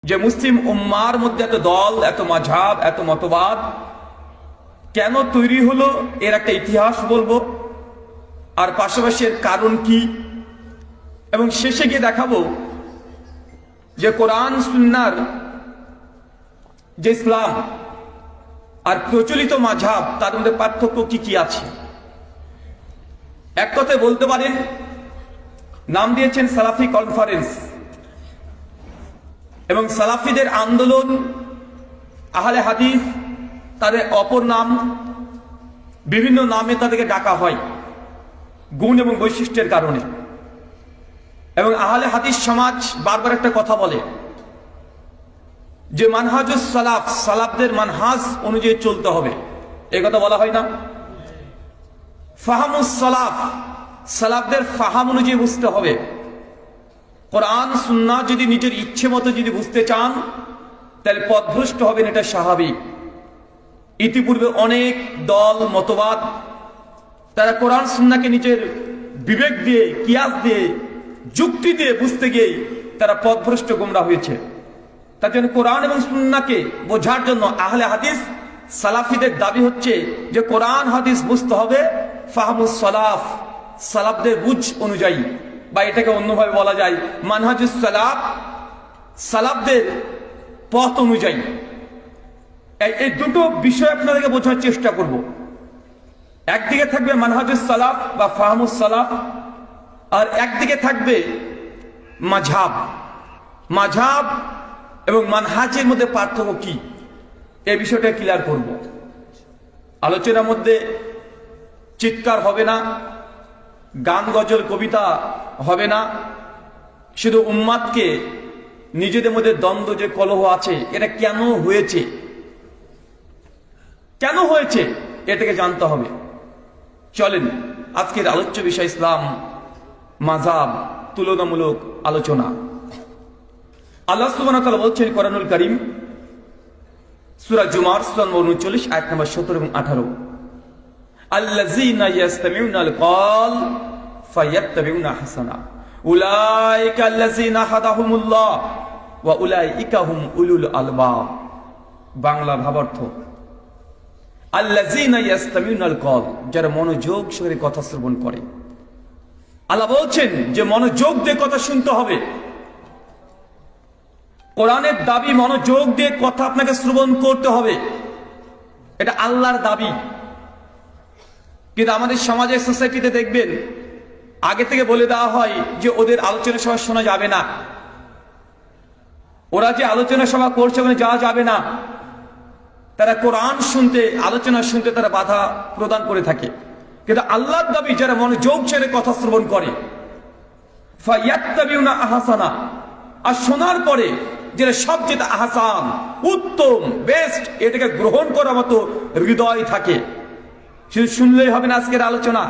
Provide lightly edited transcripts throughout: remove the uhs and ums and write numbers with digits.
যে মুসলিম উম্মার মধ্যে এত দল, এত মাযহাব, এত মতবাদ কেন তৈরি হলো এর একটা ইতিহাস বলবো, আর পাশাপাশি এর কারণ কি, এবং শেষে গিয়ে দেখাবো যে কোরআন সুন্নাহর যে ইসলাম আর প্রচলিত মাযহাব তার মধ্যে পার্থক্য কি কি আছে। এক কথায় বলতে পারেন, নাম দিয়েছেন সালাফি কনফারেন্স, এবং সালাফিদের আন্দোলন, আহলে হাদিস তাদের অপর নাম, বিভিন্ন নামে তাদেরকে ডাকা হয় গুণ এবং বৈশিষ্ট্যের কারণে। এবং আহলে হাদিস সমাজ বারবার একটা কথা বলে যে মানহাজুস সালাফ, সালাফদের মানহাজ অনুযায়ী চলতে হবে, এই কথা বলা হয় না? ফাহামুস সালাফ, সালাফদের ফাহাম অনুযায়ী বুঝতে হবে। কোরআন সুন্নাহ যদি নিজের ইচ্ছে মতো যদি বুঝতে চান তাহলে পথভ্রষ্ট হবেন, এটা স্বাভাবিক। ইতিপূর্বে অনেক দল মতবাদ তারা কোরআন সুন্নাহকে নিজের বিবেক দিয়ে, কিয়াস দিয়ে, যুক্তি দিয়ে বুঝতে গিয়ে তারা পথভ্রষ্ট গোমরাহ হয়েছে। তার জন্য কোরআন এবং সুন্নাহকে বোঝার জন্য আহলে হাদিস সালাফিদের দাবি হচ্ছে যে কোরআন হাদিস বুঝতে হবে ফাহমুস সালাফ, সালাফদের বুঝ অনুযায়ী, বা এটাকে অন্যভাবে বলা যায় মানহাজুস সালাফ, সালাফদের পথ অনুযায়ী। এই দুটো বিষয় আপনাদেরকে বোঝার চেষ্টা করব। একদিকে থাকবে মানহাজুস সালাফ বা ফাহমুস সালাফ, আর একদিকে থাকবে মাযহাব। মাযহাব এবং মানহাজের মধ্যে পার্থক্য কি, এই বিষয়টা ক্লিয়ার করব। আলোচনার মধ্যে চিৎকার হবে না, গান গজল কবিতা হবে না, শুধু উম্মাদকে নিজেদের মধ্যে দ্বন্দ্ব যে কলহ আছে এটা কেন হয়েছে, কেন হয়েছে এটাকে জানতে হবে। চলেন আজকের আলোচ্য বিষয় ইসলাম মাযহাব তুলনামূলক আলোচনা। আল্লাহ সুবহানাহু ওয়া তাআলা বলছেন কোরআনুল কারীম সূরা জুমার সূরা 39 আয়াত নম্বর 17 এবং 18, আল্লাযীনা ইয়াসতামিউনাল কওল ফায়াত্তাবিউনা হাসানা উলাইকা আল্লাযীনা হাদাহুমুল্লাহ ওয়া উলাইকা হুম উলুল আলবাব। বাংলা ভাবার্থ, আল্লাযীনা ইয়াসতামিউনাল কওল, যারা মনোযোগ সহকারে কথা শ্রবণ করে। আল্লাহ বলছেন যে মনোযোগ দিয়ে কথা শুনতে হবে। কোরআনের দাবি মনোযোগ দিয়ে কথা আপনাকে শ্রবণ করতে হবে, এটা আল্লাহর দাবি। কিন্তু আমাদের সমাজের সোসাইটিতে দেখবেন আগে থেকে বলে দেওয়া হয় যে ওদের আলোচনা সভা শোনা যাবে না, ওরা যে আলোচনা সভা করছে ওখানে যাওয়া যাবে না। তারা কোরআন শুনতে, আলোচনা শুনতে তারা বাধা প্রদান করে থাকে। কিন্তু আল্লাহর দাবি যারা মনোযোগ ছেড়ে কথা শ্রবণ করে ফায়াত্তাবিউনা আহসানা, আর শোনার পরে যেটা সবচেয়ে আহসান, উত্তম, বেস্ট, এটাকে গ্রহণ করার মতো হৃদয় থাকে। শুধু শুনলেই হবে না, আজকের আলোচনা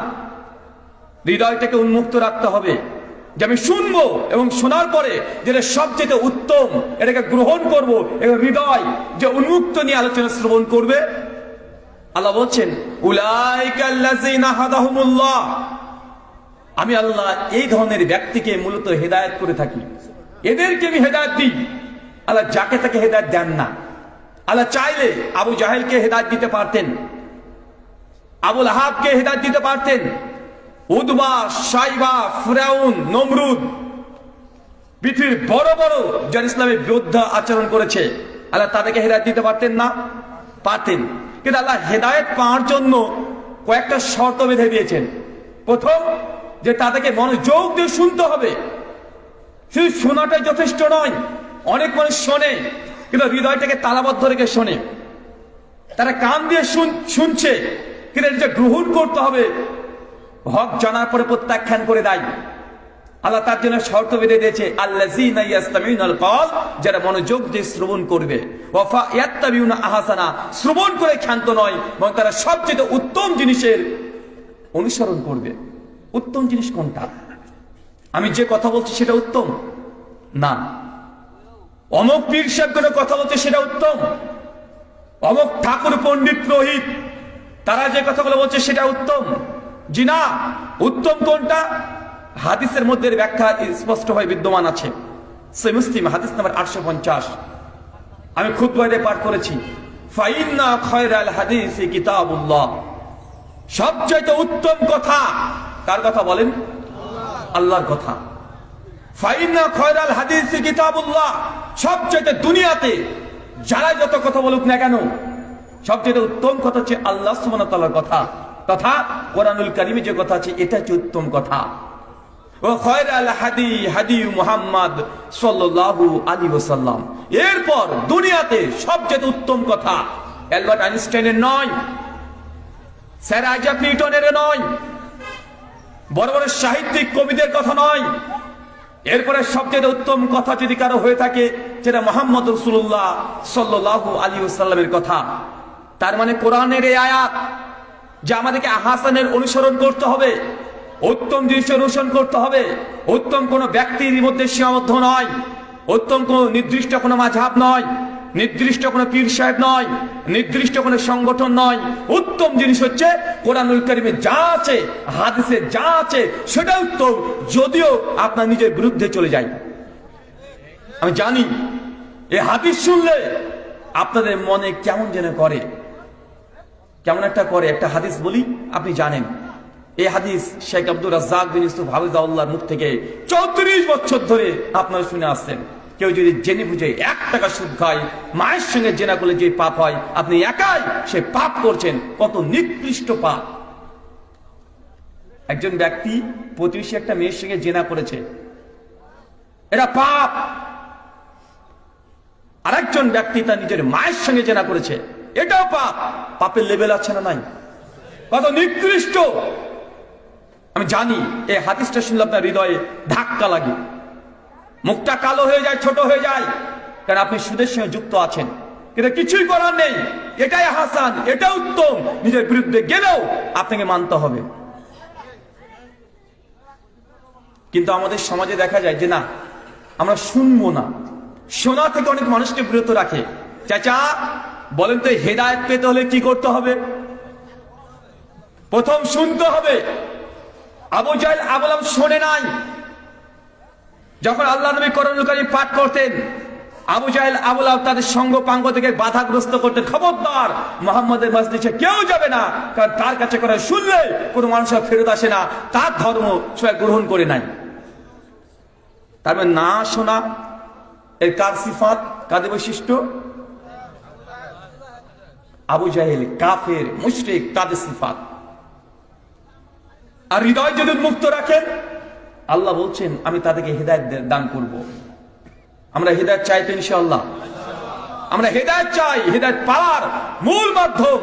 হৃদয়টাকে উন্মুক্ত রাখতে হবে যে আমি শুনবো এবং শোনার পরে যেটা সবচেয়ে উত্তম এটাকে গ্রহণ করব, এবং হৃদয় যে উন্মুক্ত নিয়ে আলোচনা শ্রবণ করবে। আল্লাহ বলছেন উলাইকা আল্লাযীনা হাদাহুমুল্লাহ, আমি আল্লাহ এই ধরনের ব্যক্তিকে মূলত হেদায়েত করে থাকি, এদেরকে আমি হেদায়েত দিই। আল্লাহ যাকে তাকে হেদায়েত দেন না। আল্লাহ চাইলে আবু জাহেলকে হেদায়েত দিতে পারতেন, আবু লাহাবকে হেদায়েত দিতে পারতেন, উদবা, শাইবা, ফিরাউন, নমরুদ, পৃথিবীর বড় বড় যারা ইসলামের বিরুদ্ধে আচরণ করেছে, আল্লাহ তাদেরকে হেদায়েত দিতে পারতেন না? পারতেন। কিন্তু আল্লাহ হেদায়েত পাওয়ার জন্য কয়েকটা শর্ত বেঁধে দিয়েছেন। প্রথম, যে তাদেরকে মনোযোগ দিয়ে শুনতে হবে। শুধু শোনাটাই যথেষ্ট নয়। অনেক মানুষ শোনে কিন্তু হৃদয়টাকে তালাবদ্ধ রেখে শোনে, তারা কান দিয়ে শুনছে কিন্তু এটা গ্রহণ করতে হবে, হক জানার পরে প্রত্যাখ্যান করে দেয়। আল্লাহ তার জন্য শর্ত বেঁধে দিয়েছে আল্লাযীনা ইয়াসতামিউনাল কওল, যারা মনোযোগ দিয়ে শ্রবণ করবে, ওয়া ফায়াত্তাবিউনা আহসানা, শ্রবণ করে ক্ষান্ত নয়, এবং তারা সবচেয়ে উত্তম জিনিসের অনুসরণ করবে। উত্তম জিনিস কোনটা? আমি যে কথা বলছি সেটা উত্তম না। অমুক পীর সাহেব কোনো কথা বলছে সেটা উত্তম, অমুক ঠাকুর, পণ্ডিত, পুরোহিত তারা যে কথাগুলো বলছে সেটা উত্তম। জি না, উত্তম কোনটা? হাদিসের মধ্যে ব্যাখ্যা স্পষ্টভাবে বিদ্যমান আছে। সহিহ মুসলিম হাদিস নাম্বার 850। আমি খুতবায় পাঠ করেছি, ফাইন্না খায়রাল হাদিসি কিতাবুল্লাহ। সবচাইতে উত্তম কথা কার কথা বলেন? আল্লাহর কথা। ফাইন্না খায়রাল হাদিসি কিতাবুল্লাহ। সবচাইতে দুনিয়াতে যারা যত কথা বলুক না কেন, সবচেয়ে উত্তম কথা হচ্ছে আল্লাহ সুবহানাহু ওয়া তাআলার কথা, তথা কোরআনুল কারীমে যে কথা আছে এটা হচ্ছে উত্তম কথা। ও খায়রাল হাদি হাদি মুহাম্মদ সাল্লাল্লাহু আলাইহি ওয়াসাল্লাম। এরপর দুনিয়াতে সবচেয়ে উত্তম কথা অ্যালবার্ট আইনস্টাইনের নয়, স্যার আইজাক নিউটনের নয়, বড় বড় সাহিত্যিক কবিদের কথা নয়। এরপরে সবচেয়ে উত্তম কথা যদি কারো হয়ে থাকে যেটা মুহাম্মদ রাসূলুল্লাহ সাল্লাল্লাহু আলাইহি ওয়াসাল্লামের কথা। তার মানে কোরআনের এই আয়াত যে আমাদেরকে হাসানের অনুসরণ করতে হবে, উত্তম জিনিসের অনুসরণ করতে হবে, উত্তম কোনো ব্যক্তির মধ্যে সীমাবদ্ধ নয়, উত্তম কোনো নির্দিষ্ট কোনো মাযহাব নয়, নির্দিষ্ট কোনো পীর সাহেব নয়, নির্দিষ্ট কোনো সংগঠন নয়। উত্তম জিনিস হচ্ছে কোরআনুল কারীমে যা আছে, হাদিসে যা আছে সেটা উত্তম, যদিও আপনার নিজের বিরুদ্ধে চলে যায়। আমি জানি এই হাদিস শুনলে আপনাদের মনে কেমন যেন করে, কেমন একটা করে। একটা হাদিস বলি, আপনি জানেন এই হাদিস শেখ আব্দুর রাজ্জাক বিন ইউসুফ হাফিজাহুল্লাহর মুখ থেকে 34 বছর ধরে আপনারা শুনে আসছেন। কেউ যদি জেনে বুঝে 1 টাকা সুদ খায়, মায়ের সঙ্গে জেনা করলে যে পাপ হয়, আপনি একাই সে পাপ করছেন। কত নিকৃষ্ট পাপ! একজন ব্যক্তি প্রতিবেশী একটা মেয়ের সঙ্গে জেনা করেছে, এটা পাপ। আরেকজন ব্যক্তি তার নিজের মায়ের সঙ্গে জেনা করেছে, এটাও পাপ। পাপের লেভেল আছে না নাই? কত নিকৃষ্ট! আমি জানি এই হাদিসটা শুনলে আপনার হৃদয়ে ধাক্কা লাগে, মুখটা কালো হয়ে যায়, ছোট হয়ে যায়, কারণ আপনি সুদের সঙ্গে যুক্ত আছেন। কিন্তু কিছুই করার নেই, এটাই হাসান, এটা উত্তম। নিজের বিরুদ্ধে গেলেও আপনাকে মানতে হবে। কিন্তু আমাদের সমাজে দেখা যায় যে না, আমরা শুনবো না। শোনা থেকে অনেক মানুষকে বিরত রাখে। চাচা বলেন তো, হেদায়েত পেতে হলে কি করতে হবে? প্রথম শুনতে হবে। আবু জাহেল আবু লাহাব শোনে নাই। যখন আল্লাহ নবী কোরআনুল কারীম পাঠ করতেন, আবু জাহেল আবু লাহাব তাদের সঙ্গ পাঙ্গ থেকে বাধাগ্রস্ত করতেন, খবরদার মুহাম্মদের মজলিসে কেউ যাবে না, কারণ তার কাছে করে শুনলে কোনো মানুষ ফেরত আসে না, তার ধর্ম সে গ্রহণ করে নাই। তার মানে না শোনা এর কার সিফাত, কাদের বৈশিষ্ট্য? আবু জাহেল, কাফের, মুশরিক, তাদের সিফাত। আর হৃদয় যদি মুক্ত রাখেন, আল্লাহ বলছেন আমি তাদেরকে হেদায়েত দান করব। আমরা হেদায়েত চাই তো ইনশাআল্লাহ? আমরা হেদায়েত চাই। হেদায়েত পাওয়ার মূল মাধ্যম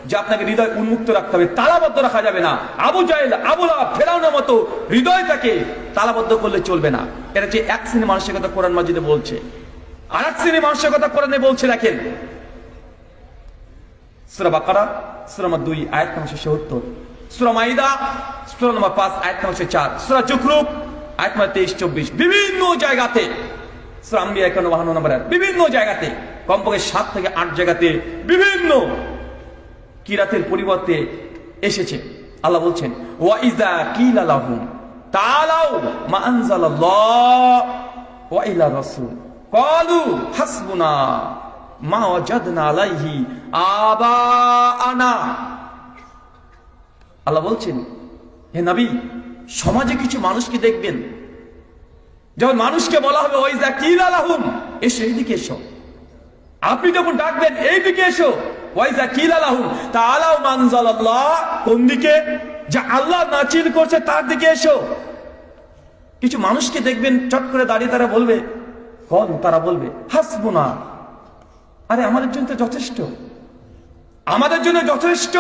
যে আপনাকে হৃদয় উন্মুক্ত রাখতে হবে, তালাবদ্ধ রাখা যাবে না। আবু জাহেল আবু লাহাব ফেরাউনের মতো হৃদয়টাকে তালাবদ্ধ করলে চলবে না। এটা যে এক শ্রেণীর মানুষের কথা কোরআন মাজিদে বলছে, আর এক শ্রেণীর মানুষের কথা কোরআনে বলছে। দেখেন সূরা বাকারা সূরা নম্বর 2 আয়াত নম্বর 70, সূরা মাইদা সূরা নম্বর 5 আয়াত নম্বর 4, সূরা জুখরুফ আয়াত নম্বর 23-24, বিভিন্ন জায়গাতে, সূরা আম্বিয়া 51 নম্বর আয়াত, বিভিন্ন জায়গাতে, কমপক্ষে 7 থেকে 8 জায়গাতে বিভিন্ন কিরাতের পরিবর্তে এসেছে। আল্লাহ বলছেন ওয়া ইযা কিলা লাহুম তাআলাউ মা আনজালাল্লাহ ওয়া ইলা রাসূল ক্বালু হাসবুনা মা ওয়াজাদনা আলাইহি আবাআনা। আল্লাহ বলছেন হে নবী, সমাজে কিছু মানুষকে দেখবেন, যখন মানুষকে বলা হবে ওয়া ইযা কিলা লাহুম এসো, এইদিকে এসো, আপনি যখন ডাকবেন এইদিকে এসো, ওয়া ইযা কিলা লাহুম তাআলাউ মা আনজালাল্লাহ, কোন দিকে? যা আল্লাহ নাযিল করছে তার দিকে এসো। কিছু মানুষকে দেখবেন চট করে দাঁড়িয়ে তারা বলবে, তারা বলবে হাসবুনা, আরে আমাদের জন্য তো যথেষ্ট, আমাদের জন্য যথেষ্ট।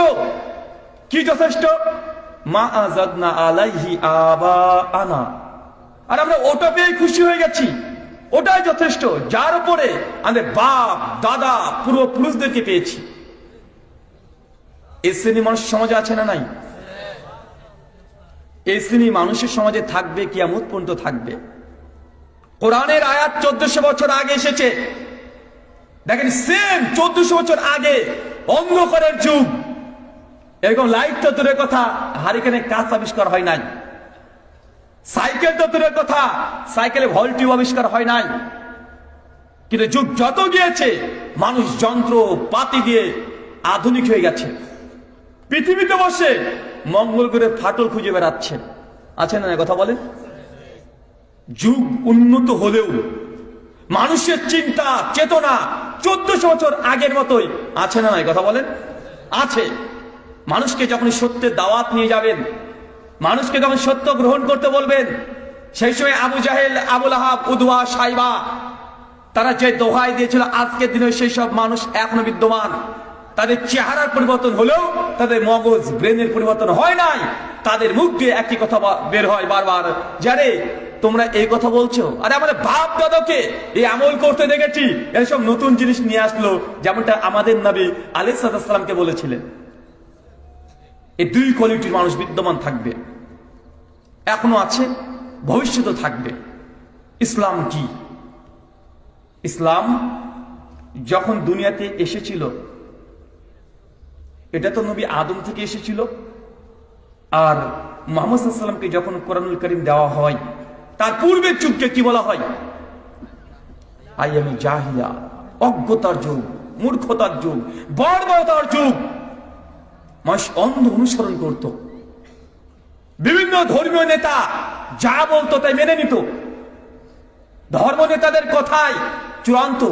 কি যথেষ্ট? মা আযাদনা আলাইহি আবাআনা, আর আমরা ওটা পেয়ে খুশি হয়ে গেছি, ওটাই যথেষ্ট, যার উপরে আমাদের বাপ দাদা পূর্বপুরুষদেরকে পেয়েছি। এই শ্রেণী মানুষ সমাজে আছে না নাই? এই শ্রেণী মানুষের সমাজে থাকবে, কিয়ামত পর্যন্ত থাকবে। কোরআনের আয়াত 1400 বছর আগে এসেছে। দেখেন সেম 1400 বছর আগে অন্ধকারের যুগ, এরকম লাইট তো দূরের কথা, হারিকেনের কাজ আবিষ্কার হয় নাই। সাইকেল তো দূরের কথা, সাইকেলে ভল্টিউ আবিষ্কার হয় নাই। কিন্তু যুগ যত গিয়েছে মানুষ যন্ত্র পাতি দিয়ে আধুনিক হয়ে গেছে। পৃথিবীতে বসে মঙ্গল গ্রহে ফাটল খুঁজে বেড়াচ্ছে, আছে না কথা বলেন? যুগ উন্নত হলেও মানুষের চিন্তা চেতনা 1400 বছর আগের মতোই আছে না কথা বলেন? আছে। মানুষকে যখন সত্যের দাওয়াত নিয়ে যাবেন, মানুষকে যখন সত্য গ্রহণ করতে বলবেন, সেই সময় আবু জাহেল, আবুল আহাব, উদওয়া, সাইবা তারা যে দোহাই দিয়েছিল, আজকের দিনে সেই সব মানুষ এখনো বিদ্যমান। তাদের চেহারার পরিবর্তন হলেও তাদের মগজ ব্রেনের পরিবর্তন হয় নাই। তাদের মুখ দিয়ে একই কথা বের হয় বারবার, যারে তোমরা এই কথা বলছো, আরে আমাদের বাপ দাদাকে এই আমল করতে দেখেছি, এসব নতুন জিনিস নিয়ে আসলো, যেমনটা আমাদের নবী আলাইহিস সালামকে বলেছিলেন। এই দুই কোয়ালিটির মানুষ বিদ্যমান থাকবে, এখনো আছে, ভবিষ্যতে থাকবে। ইসলাম কি? ইসলাম যখন দুনিয়াতে এসেছিল, এটা তো নবী আদম থেকে এসেছিল। আর মুহাম্মদ সাল্লাল্লাহু আলাইহি ওয়াসাল্লামকে যখন কোরআনুল কারীম দেওয়া হয়, তার পূর্বের যুগকে কি বলা হয়? আইয়ামে জাহিলিয়া, অজ্ঞতার যুগ, মূর্খতার যুগ, বর্বরতার যুগ। মানুষ অন্ধ অনুসরণ করত, বিভিন্ন ধর্মীয় নেতা যা বলতো তাই মেনে নিত। ধর্ম নেতাদের কথাই চূড়ান্ত,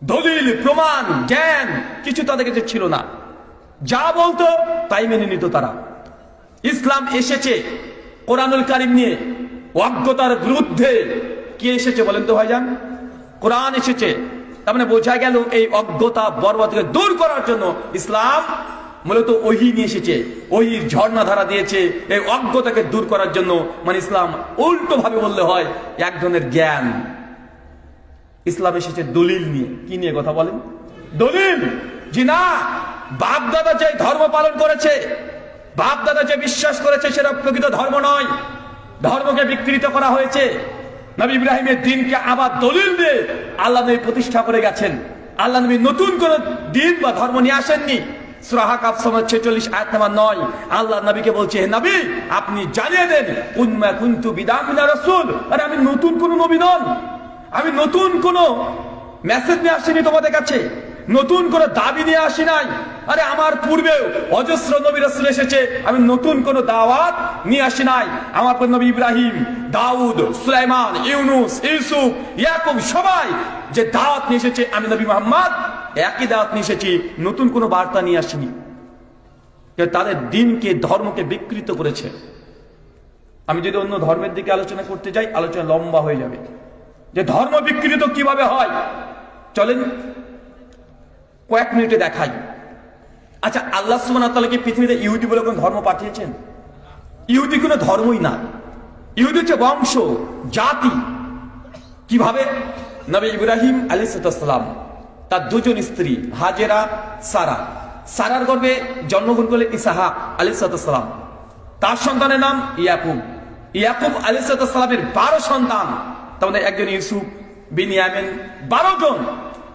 দলিল প্রমাণ জ্ঞান কিছু তাদের কাছে ছিল না, যা বলতো তাই মেনে নিত তারা। ইসলাম এসেছে কোরআনুল কারীম নিয়ে, অজ্ঞতার বিরুদ্ধে কি এসেছে বলেন তো ভাইজান? কোরআন এসেছে। তার মানে বোঝা গেল এই অজ্ঞতা বর্বরতাকে দূর করার জন্য ইসলাম মূলত ওহী নিয়ে এসেছে, ওহীর ঝর্ণা ধারা দিয়েছে এই অজ্ঞতাকে দূর করার জন্য। মানে ইসলাম উল্টো ভাবে বললে হয় এক ধরনের জ্ঞান। ইসলাম এসেছে দলিল নিয়ে। কি নিয়ে কথা বলেন? দলিল। জি না, বাপ দাদা যে ধর্ম পালন করেছে, বাপ দাদা যে বিশ্বাস করেছে, সেটা প্রকৃত ধর্ম নয়, ধর্মকে বিকৃত করা হয়েছে। নবী ইব্রাহিমের দিনকে আবার দলিল দিয়ে আল্লাহ নবী প্রতিষ্ঠা করে গেছেন। আল্লাহ নবী নতুন কোন দিন বা ধর্ম নিয়ে আসেননি। সূরা হাকাব 46 আয়াত নাম্বার 9 আল্লাহ নবীকে বলছে, হে নবী আপনি জানিয়ে দেন কুম্মা কুনতু বিদাম মিনার রাসূল। আরে আমি নতুন কোন নবী নন, আমি নতুন কোন মেসেজ নিয়ে আসিনি তোমাদের কাছে, নতুন কোন দাবি নিয়ে আসি নাই। আরে আমার পূর্বেও অজস্র নবী রাসূল এসেছে, আমি নতুন কোন দাওয়াত নিয়ে আসি নাই। আমার পর নবী ইব্রাহিম, দাউদ, সুলাইমান, ইউনুস, ইউসুফ, ইয়াকুব সবাই যে দাওয়াত নিয়ে এসেছে, আমি নবী মুহাম্মদ একই দাওয়াত নিয়ে এসেছি, নতুন কোন বার্তা নিয়ে আসিনি। তাদের দিনকে ধর্মকে বিকৃত করেছে। আমি যদি অন্য ধর্মের দিকে আলোচনা করতে যাই, আলোচনা লম্বা হয়ে যাবে, যে ধর্ম বিকৃত কিভাবে হয় চলেন কয়েক মিনিটে দেখাই। আচ্ছা, আল্লাহ সুবহানাহু ওয়া তাআলা কি পৃথিবীতে ইহুদি বলে কোন ধর্ম পাঠিয়েছেন? ইহুদি কোনো ধর্মই না, ইহুদি হচ্ছে বংশ, জাতি। কিভাবে? নবী ইব্রাহিম আলাইহিস সালাম তার দুজন স্ত্রী হাজেরা, সারা, সারার গর্ভে জন্মগ্রহণ করলেন ইসহাক আলাইহিস সালাম। তার সন্তানের নাম ইয়াকুব। ইয়াকুব আলাইহিস সালামের 12 সন্তান, তার মধ্যে একজন ইউসুফ, বিনিয়ামিন, 12 জন।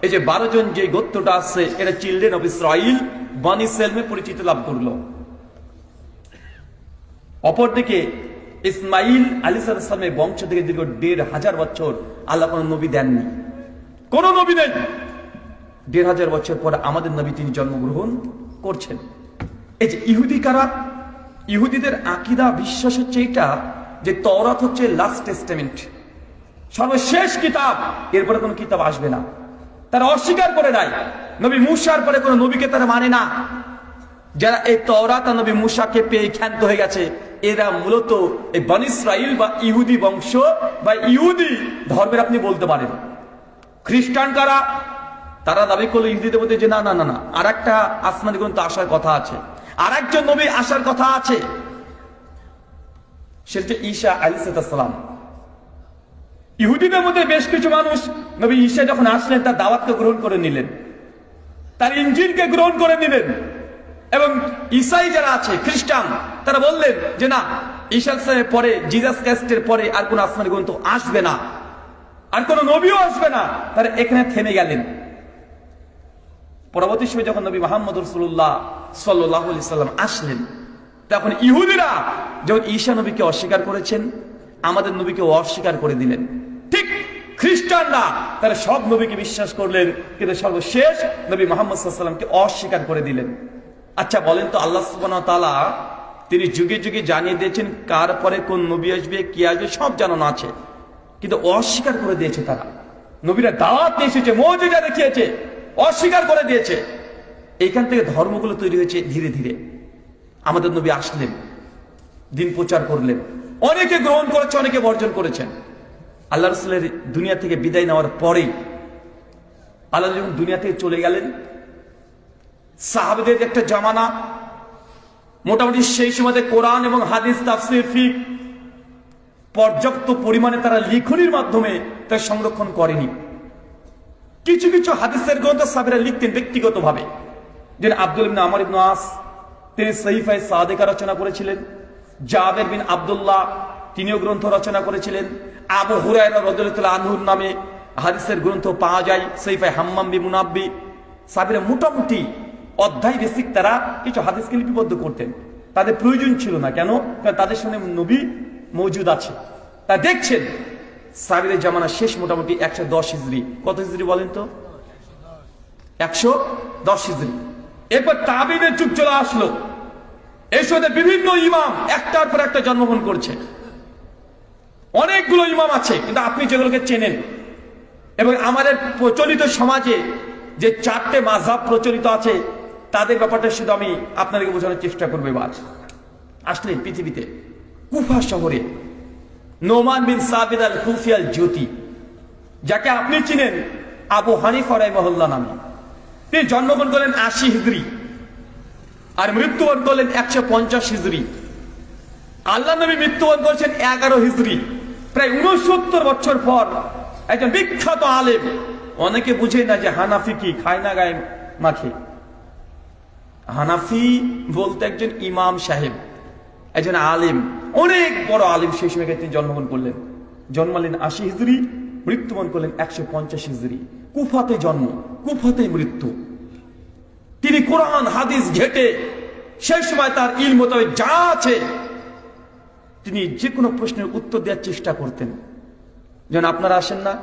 এই যে 12 জন যে গোত্রটা আছে, এটা চিলড্রেন অফ ইসরাইল, বনি ইসরাইল পরিচিত লাভ করলো। অপরদিকে ইসমাইল আলাইহিস সালামের বংশ থেকে দীর্ঘ 1500 বছর আল্লাহ কোন নবী দেননি, কোন নবী নেই। 1500 বছর পর আমাদের নবী তিনি জন্মগ্রহণ করছেন। এই যে ইহুদি কারা? ইহুদিদের আকীদা বিশ্বাস হচ্ছে এটা যে তওরাত হচ্ছে লাস্ট টেস্টামেন্ট, সর্বশেষ কিতাব, এরপরে কোনো কিতাব আসবে না। তারা অস্বীকার করে দেয়, নবী মূসার পরে কোনো নবীকে তারা মানে না। যারা এই তওরাত আর নবী মূসাকে পেয়ে ক্ষান্ত হয়ে গেছে, এরা মূলত এই বনী ইসরাইল বা ইহুদি বংশ বা ইহুদি ধর্মের আপনি বলতে পারেন। খ্রিস্টান কারা? তারা দাবি করলো ইহুদিদের মধ্যে যে না না না না, আর একটা আসমানি গ্রন্থ আসার কথা আছে, আর একজন নবী আসার কথা আছে, সেটা ঈসা আলাইহিস সালাম। ইহুদিদের মধ্যে বেশ কিছু মানুষ নবী ঈসা যখন আসলেন তার দাওয়াতকে গ্রহণ করে নিলেন, তার ইনজিলকে গ্রহণ করে নিলেন। এবং ঈসাই যারা আছে খ্রিস্টান, তারা বললেন যে না, ঈসার পরে, জিসাস ক্রাইস্টের পরে আর কোন আসমানি গ্রন্থ আসবে না, আর কোন নবীও আসবে না। তারা এখানে থেমে গেলেন। পরবর্তী সময় যখন নবী মুহাম্মদ রাসূলুল্লাহ সাল্লাল্লাহু আলাইহি সাল্লাম আসলেন, তখন ইহুদিরা যখন ঈসা নবীকে অস্বীকার করেছেন, আমাদের নবীকে অস্বীকার করে দিলেন। ঠিক খ্রিস্টানরা তারা সব নবীকে বিশ্বাস করলেন, কিন্তু সর্বশেষ নবী মুহাম্মদ সাল্লাল্লাহু আলাইহি ওয়াসাল্লামকে অস্বীকার করে দিলেন। আচ্ছা বলেন তো, আল্লাহ সুবহানাহু ওয়া তাআলা তিনি যুগে যুগে জানিয়ে দিয়েছেন কার পরে কোন নবী আসবে, কি আসবে, সব জানানো আছে, কিন্তু অস্বীকার করে দিয়েছে তারা। নবীরা দাওয়াত নিয়ে এসেছে, মুজিজা দেখিয়েছে, অস্বীকার করে দিয়েছে। এইখান থেকে ধর্মগুলো তৈরি হয়েছে ধীরে ধীরে। আমাদের নবী আসলেন, দিন প্রচার করলেন, অনেকে গ্রহণ করেছে, অনেকে বর্জন করেছেন। আল্লাহ রাসূলের দুনিয়া থেকে বিদায় নেওয়ার পরেই আল্লাহ যখন দুনিয়া থেকে চলে গেলেন, সাহাবাদের একটা জামানা, মোটামুটি সেই সময়তে কোরআন এবং হাদিস, তাফসীর, ফিকহ পর্যাপ্ত পরিমাণে তারা লিখনির মাধ্যমে তা সংরক্ষণ করেনি। কিছু কিছু হাদিসের গ্রন্থ সাহাবীরা লিখতেন ব্যক্তিগতভাবে। যেন আব্দুল ইবনে আমর ইবনে আস তিনি সহিফায়ে সাদিকা রচনা করেছিলেন, জাবের বিন আব্দুল্লাহ তিনিও গ্রন্থ রচনা করেছিলেন, আবু হুরায়রা রাদিয়াল্লাহু আনহুর নামে হাদিসের গ্রন্থ পাওয়া যায়, সহিফায়ে হাম্মাম বিন মুনাব্বি। সাহাবীরা মোটামুটি অধ্যায় ভিত্তিক তারা কিছু হাদিসকে লিপিবদ্ধ করতেন। তাদের প্রয়োজন ছিল না, কেন? কারণ তাদের সঙ্গে নবী মওজুদ আছে। তা দেখছেন সাহাবীদের জামানা শেষ মোটামুটি 110 হিজরি। কত হিজরি বলেন তো? 110 হিজরি। এরপর তাবিনের যুগ চলে আসলো। এই সময় বিভিন্ন ইমাম একটার পর একটা জন্মগ্রহণ করছে। অনেকগুলো ইমাম আছে, কিন্তু আপনি যেগুলোকে চেনেন, এবং আমাদের প্রচলিত সমাজে যে 4টে মাযহাব প্রচলিত আছে, তাদের ব্যাপারটা শুধু আমি আপনাদেরকে বোঝানোর চেষ্টা করবো। এবার আসলেন পৃথিবীতে কুফা শহরে নোমান বিন সাবিত আল কুফি আল জ্যোতি, যাকে আপনি চিনেন আবু হানিফা রাহিমাহুল্লাহ নামে। তিনি জন্মগ্রহণ করলেন 80 হিজরি আর মৃত্যুবরণ করলেন 150 হিজরি। আল্লাহ নবী মৃত্যুবরণ করেছেন 11 হিজরি। প্রায় 69 বছর পর একজন বিখ্যাত আলেম, অনেকে বুঝে না যে হানাফি কি, খায় না গায়ে মাখে। হানাফি বলতে একজন ইমাম সাহেব, একজন আলেম, অনেক বড় আলেম। সেই সময় তিনি জন্মগ্রহণ করলেন, জন্মালেন 80 হিজরি, মৃত্যুবরণ করলেন 150 হিজরি। কুফাতে জন্ম, কুফাতে মৃত্যু। তিনি কোরআন হাদিস ঘেটে সেই সময় তার ইলম মোতাবেক যা আছে তিনি যে কোনো প্রশ্নের উত্তর দেওয়ার চেষ্টা করতেন। যেন আপনারা আসেন না,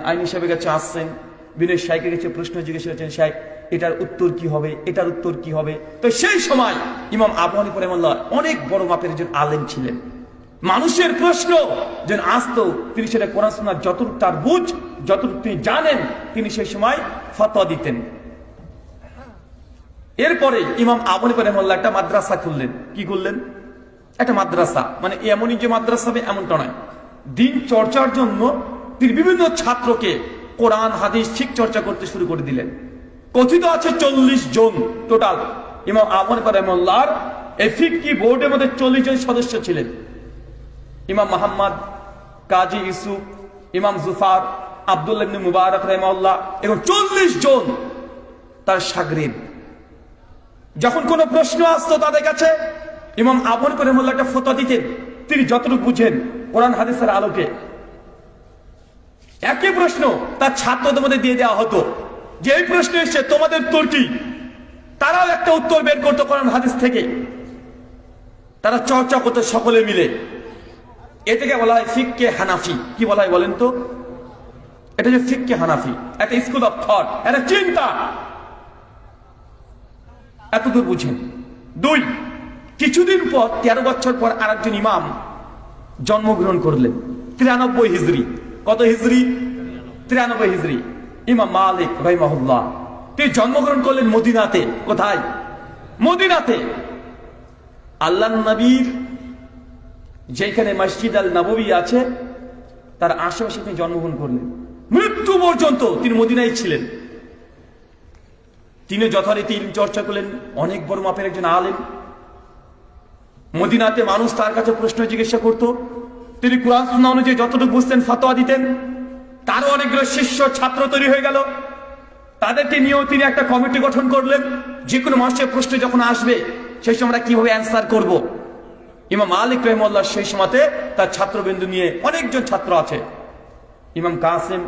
আইন হিসাবে কাছে আসছেন, বিনয় শাইখের কাছে প্রশ্ন জিজ্ঞেস করছেন, শাইখ এটার উত্তর কি হবে, এটার উত্তর কি হবে। তো সেই সময় ইমাম আবু হানিফা রাহিমাহুল্লাহ অনেক বড় মাপের একজন আলেম ছিলেন। মানুষের প্রশ্ন যেন আসতো, তিনি সেটা কোরআন সুন্নাহ যতটুকু তার বুঝ, যতটুকু তিনি জানেন, তিনি সেই সময় ফতোয়া দিতেন। এরপরে ইমাম আবু হানিফা রাহিমাহুল্লাহ একটা মাদ্রাসা খুললেন। কি করলেন? একটা মাদ্রাসা, মানে এমনই যে মাদ্রাসা হবে এমনটা নয়, দিন চর্চার জন্য তিনি বিভিন্ন ছাত্রকে কোরআন হাদিস ঠিক চর্চা করতে শুরু করে দিলেন। কথিত আছে 40 জন টোটাল ইমাম আবু হানিফা রাহিমাহুল্লাহর এই ফিকহি বোর্ডের মধ্যে 40 জন সদস্য ছিলেন। ইমাম মুহাম্মদ, কাজী ইউসুফ, ইমাম জুফার, আব্দুল্লাহ ইবনে মুবারক রাহিমাহুল্লাহ এবং 40 জন তার শাগরিদ। যখন কোনো প্রশ্ন আসতো তাদের কাছে, ইমাম আবু হানিফা রাহিমাহুল্লাহ একটা ফতোয়া দিতেন, তিনি যতটুকু বুঝেন কোরআন হাদিসের আলোকে। একই প্রশ্ন তার ছাত্রদের মধ্যে দিয়ে দেওয়া হতো, যে এই প্রশ্ন এসে তোমাদের উত্তর কি? তারাও একটা উত্তর বের করতো কোরআন হাদিস থেকে। তারা চর্চা করতো সকলে মিলে। এটাকে বলা হয় ফিকহে হানাফি। কি বলা হয় বলেন তো? এটা যে ফিকহে হানাফি, একটা স্কুল অফ থট, একটা চিন্তা। এতদূর বুঝেন। 2, কিছুদিন পর 13 বছর পর আরেকজন ইমাম জন্মগ্রহণ করলেন 93 হিজরি। কত হিজরি? 93 হিজরি। ইমাম মালিক রাহিমাহুল্লাহ তিনি জন্মগ্রহণ করলেন মদিনাতে। কোথায়? মদিনাতে। আল্লাহ নবীর যেখানে মসজিদ আল নববী আছে তার আশেপাশে তিনি জন্মগ্রহণ করলেন। মৃত্যু পর্যন্ত তিনি মদিনায় ছিলেন। তিনি যথারীতি ইলম চর্চা করলেন, অনেক বড় মাপের একজন আলেম। মদিনাতে মানুষ তার কাছে প্রশ্ন জিজ্ঞাসা করত, তিনি কুরআন সুন্নাহ অনুযায়ী যতটুকু বুঝতেন ফতোয়া দিতেন। তারও অনেকগুলো শিষ্য ছাত্র তৈরি হয়ে গেল। তাদেরকে নিয়েও তিনি একটা কমিটি গঠন করলেন, যে কোনো মানুষের প্রশ্ন যখন আসবে সেই সময় আমরা কিভাবে অ্যান্সার করব। ইমাম মালিক রাহিমাহুল্লাহ সেই সময়তে তার ছাত্রবৃন্দ নিয়ে, অনেকজন ছাত্র আছে, ইমাম কাসেম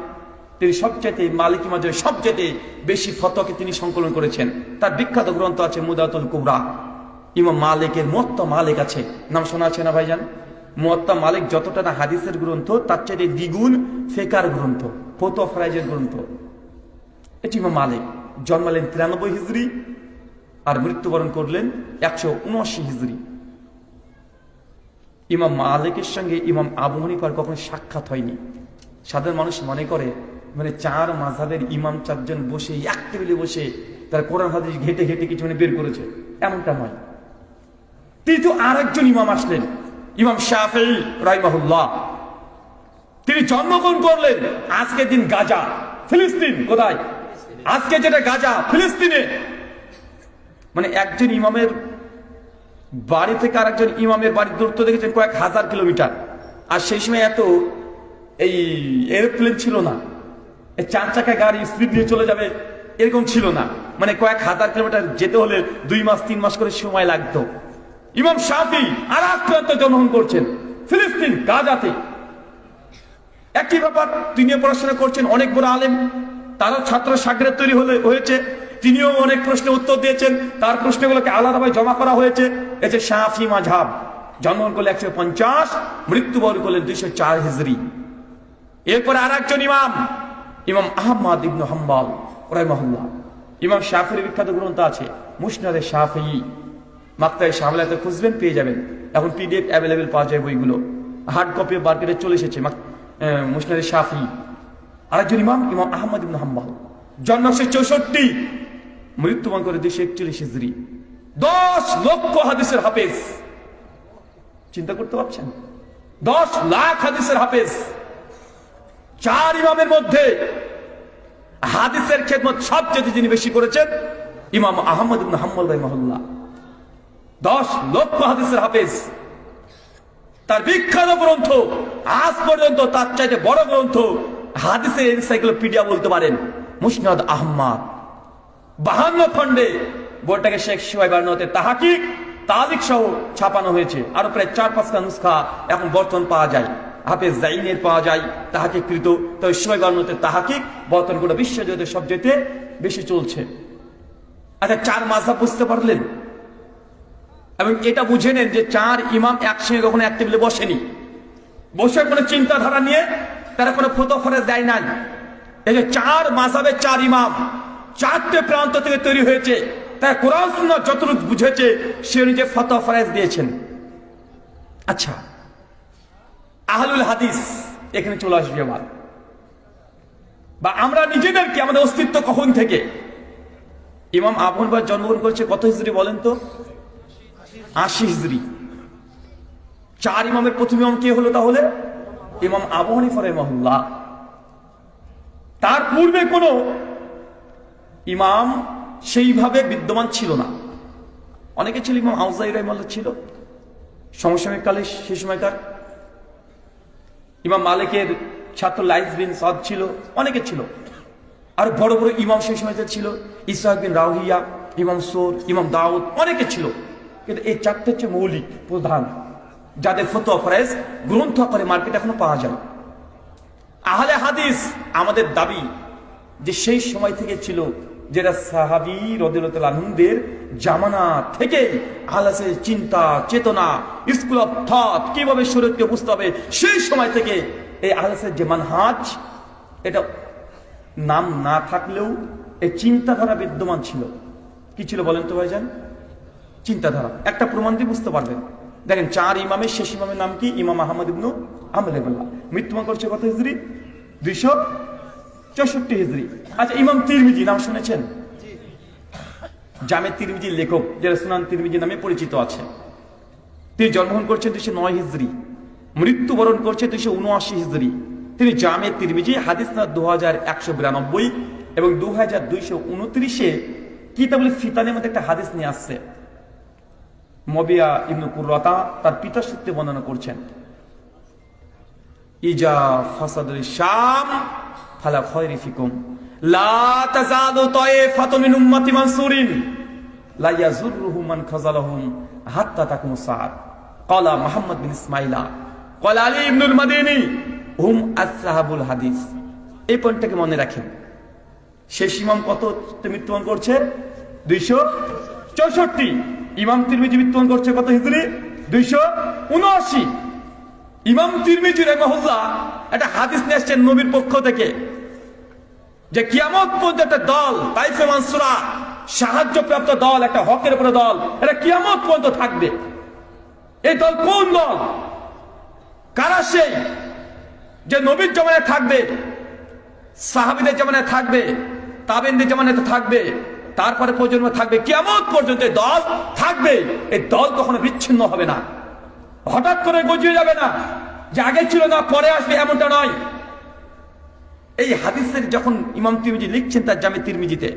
তিনি সবচেয়ে মালিকি মাযহাবের সবচেয়ে বেশি ফতোয়াকে তিনি সংকলন করেছেন। তার বিখ্যাত গ্রন্থ আছে মুদাতুল কুবরা। ইমাম মালিকের মুয়াত্তা মালিক আছে, নাম শোনা আছে না ভাইজান? মুয়াত্তা মালিক যতটা না হাদিসের গ্রন্থ, তার চাইতে দ্বিগুণ ফিকহের গ্রন্থ, ফতোয়া ফরাইজের গ্রন্থ। এটি ইমাম মালিক জন্মালেন 93 হিজরি আর মৃত্যুবরণ করলেন 179 হিজরি। ইমাম মালিকের সঙ্গে ইমাম আবু হানিফার কখনো সাক্ষাৎ হয়নি। সাধারণ মানুষ মনে করে মানে চার মাযহাবের ইমাম চারজন বসে এক টেবিলে বসে তার কোরআন হাদিস ঘেটে ঘেটে কিছু বের করেছে, এমনটা নয়। তৃতীয় আরেকজন ইমাম আসলেন, ইমাম শাফিঈ রাহিমাহুল্লাহ। তিনি জন্মগ্রহণ করলেন আজকের দিন গাজা, ফিলিস্তিন। কোথায়? আজকে যেটা গাজা, ফিলিস্তিনে। মানে একজন ইমামের বাড়ি থেকে আরেকজন ইমামের বাড়ির দূরত্ব দেখেছেন কয়েক হাজার কিলোমিটার। আর সেই সময় এত এই এরোপ্লেন ছিল না, এই 4 চাকা গাড়ি স্পিড দিয়ে চলে যাবে এরকম ছিল না। মানে কয়েক হাজার কিলোমিটার যেতে হলে 2 মাস 3 মাস করে সময় লাগতো। ইমাম শাফিঈ আর এক প্রান্তে জন্মগ্রহণ করছেন, ফিলিস্তিন গাজাতে। একই ব্যাপার, তিনিও পড়াশোনা করছেন, অনেক বড় আলেম, তারও ছাত্র সাগরেদ তৈরি হয়েছে। তিনিও অনেক প্রশ্নের উত্তর দিয়েছেন, তার প্রশ্নগুলোকে আলাদাভাবে জমা করা হয়েছে। এই যে শাফিঈ মাযহাব, জন্মগ্রহণ করলেন 150, মৃত্যুবরণ করলেন 204 হিজরি। এরপরে আর একজন ইমাম, ইমাম আহমদ ইবনে হাম্বল রাহিমাহুল্লাহ। ইমাম শাফিঈর বিখ্যাত গ্রন্থ আছে মুসনাদে শাফিঈ, মাকতায়ে শামিলাতে খুঁজবেন পেয়ে যাবেন। এখন পিডিএফ অ্যাভেলেবেল পাওয়া যায় বইগুলো, হার্ড কপি মার্কেটে চলে এসেছে মুসনাদে শাফিঈ। আরেকজন ইমাম, ইমাম আহমদ ইবনে হাম্বল, জন্ম 164, মৃত্যুবরণ করে 241 হিজরি। 10 লক্ষ হাদিসের হাফেজ। চিন্তা করতে পারছেন? 10 লাখ হাদিসের হাফেজ। 4 ইমামের মধ্যে হাদিসের খেদমত সবচেয়ে যিনি বেশি করেছেন ইমাম আহমদ ইবনে হাম্বল রাহিমাহুল্লাহ। 10 লক্ষ হাদিসের হাফেজ। তার বিখ্যাত গ্রন্থ, আজ পর্যন্ত তার চাইতে বড় গ্রন্থ হাদিসের এনসাইক্লোপিডিয়া বলতে পারেন, মুসনাদ আহমদ। 52 খণ্ডে বইটাকে শেখ সোহাইব বার্নতে তাহাকিক তালিক সহ ছাপানো হয়েছে। আরো প্রায় 4-5টা নুসখা এখন বর্তমান পাওয়া যায়। হাফেজ জাইনের পাওয়া যায় তাহাকিকৃত, তবে সোহাইব বার্নতে তাহাকিক বর্তমান গোটা বিশ্বজুড়ে সবচেয়ে বেশি চলছে। আচ্ছা, 4 মাযহাব বুঝতে পারলেন? এবং এটা বুঝে নেন যে 4 ইমাম একসঙ্গে কখনো এক টেবিলে বসেনি, বসে কোনো চিন্তাধারা নিয়ে তারা কোনো ফতোয়া ফরজ দেয় নাই। এই যে 4 মাযহাবের 4 ইমাম 4টে প্রান্ত থেকে তৈরি হয়েছে, তারা কোরআন সুন্নাহ যতটুকু বুঝেছে সে অনুযায়ী ফতোয়া ফরজ দিয়েছেন। আচ্ছা, আহলুল হাদিস এখানে চলে আসবে আবার, বা আমরা নিজেদেরকে আমাদের অস্তিত্ব কখন থেকে? ইমাম আবু হানিফা জন্মগ্রহণ করেছে কত হিজরি বলেন তো? 80 হিজরি। 4 ইমামের প্রথম ইমাম কে হলো তাহলে? ইমাম আবু হানিফা রাহিমাহুল্লাহ। তার পূর্বে কোনো ইমাম সেইভাবে বিদ্যমান ছিল না। অনেকে ছিল, ইমাম আউজাঈ রাহিমাহুল্লাহ ছিল সমসাময়িক কালে, সেই সময়কার। ইমাম মালিকের ছাত্র লাইস বিন সাদ ছিল, অনেকে ছিল। আর বড় বড় ইমাম সেই সময়তে ছিল, ইসহাক বিন রাহুইয়া, ইমাম সোর, ইমাম দাউদ, অনেকে ছিল। কিন্তু এই 4টে হচ্ছে মৌলিক প্রধান, যাদের ফতোয়া ফরজ গ্রন্থ আকারে মার্কেটে এখনো পাওয়া যায়। আহলে হাদিস আমাদের দাবি যে সেই সময় থেকে ছিল, যেটা সাহাবী রাদিয়াল্লাহু আনহুদের জামানা থেকে আহলে হাদিসের চিন্তা চেতনা, স্কুল অফ থট, কিভাবে শরীয়তকে বুঝতে হবে, সেই সময় থেকে এই আহলে হাদিসের যে মানহাজ, এটা নাম না থাকলেও এই চিন্তাধারা বিদ্যমান ছিল। কি ছিল বলেন তো ভাইজান? চিন্তাধারা। একটা প্রমাণ দিয়ে বুঝতে পারবেন। দেখেন, 4 ইমামের শেষ ইমামের নাম কি? ইমাম আহমদ ইবনে হাম্বল রাহিমাহুল্লাহ। মৃত্যুবরণ করছে কত হিজরি? 264 হিজরি। আচ্ছা, ইমাম তিরমিজি নাম শুনেছেন? জামে তিরমিজির লেখক, যারা সুনান তিরমিজি নামে পরিচিত আছে। তিনি জন্মগ্রহণ করছেন 209 হিজরি, মৃত্যুবরণ করছে 279 হিজরি। তিনি জামে তিরমিজি হাদিস নাম্বার 2192 এবং 2229-এ কিতাবুল ফিতানের মধ্যে একটা হাদিস নিয়ে আসছে। মবিয়া ইবনে কুররাতা তার পিতার সূত্রে বর্ণনা করছেন, ইজা ফাসাদুল শাম ফালা খায়রা ফিকুম লা তাযালু তায়ফাতুন মিন উম্মতি মানসুরিন লা ইয়াযুররুহুম মান খাযালাহুম হাত্তা তাকুমুস সাআত। ক্বালা মুহাম্মদ বিন ইসমাঈলা ক্বালা আলী ইবনুল মাদিনী হুম আসহাবুল হাদিস। এই পয়েন্টটাকে মনে রাখেন। শেষ ইমাম কত মৃত্যুবরণ করছে? 264। ইমাম তিরমিজি মৃত্যুবরণ করছে কত হিজরি? 279। ইমাম তিরমিজি রাহিমাহুল্লাহ একটা হাদিস নিয়ে আসছেন নবীর পক্ষ থেকে যে কিয়ামত পর্যন্ত একটা দল তাইফে মানসুরা সাহায্যপ্রাপ্ত দল, একটা হকের উপরে দল, এটা কিয়ামত পর্যন্ত থাকবে। এই দল কোন দল? কারা সেই যে নবীর জমানায় থাকবে, সাহাবীদের জমানায় থাকবে, তাবেঈনদের জমানায় থাকবে, তারপরে প্রজন্ম থাকবে, কিয়ামত পর্যন্ত দল থাকবে। এই দল কখনো বিচ্ছিন্ন হবে না, হঠাৎ করে গজিয়ে যাবে না যে আগে ছিল না পরে আসবে, এমনটা নয়। এই হাদিসের যখন ইমাম তিরমিজি লিখছেন তার জামে তিরমিজিতে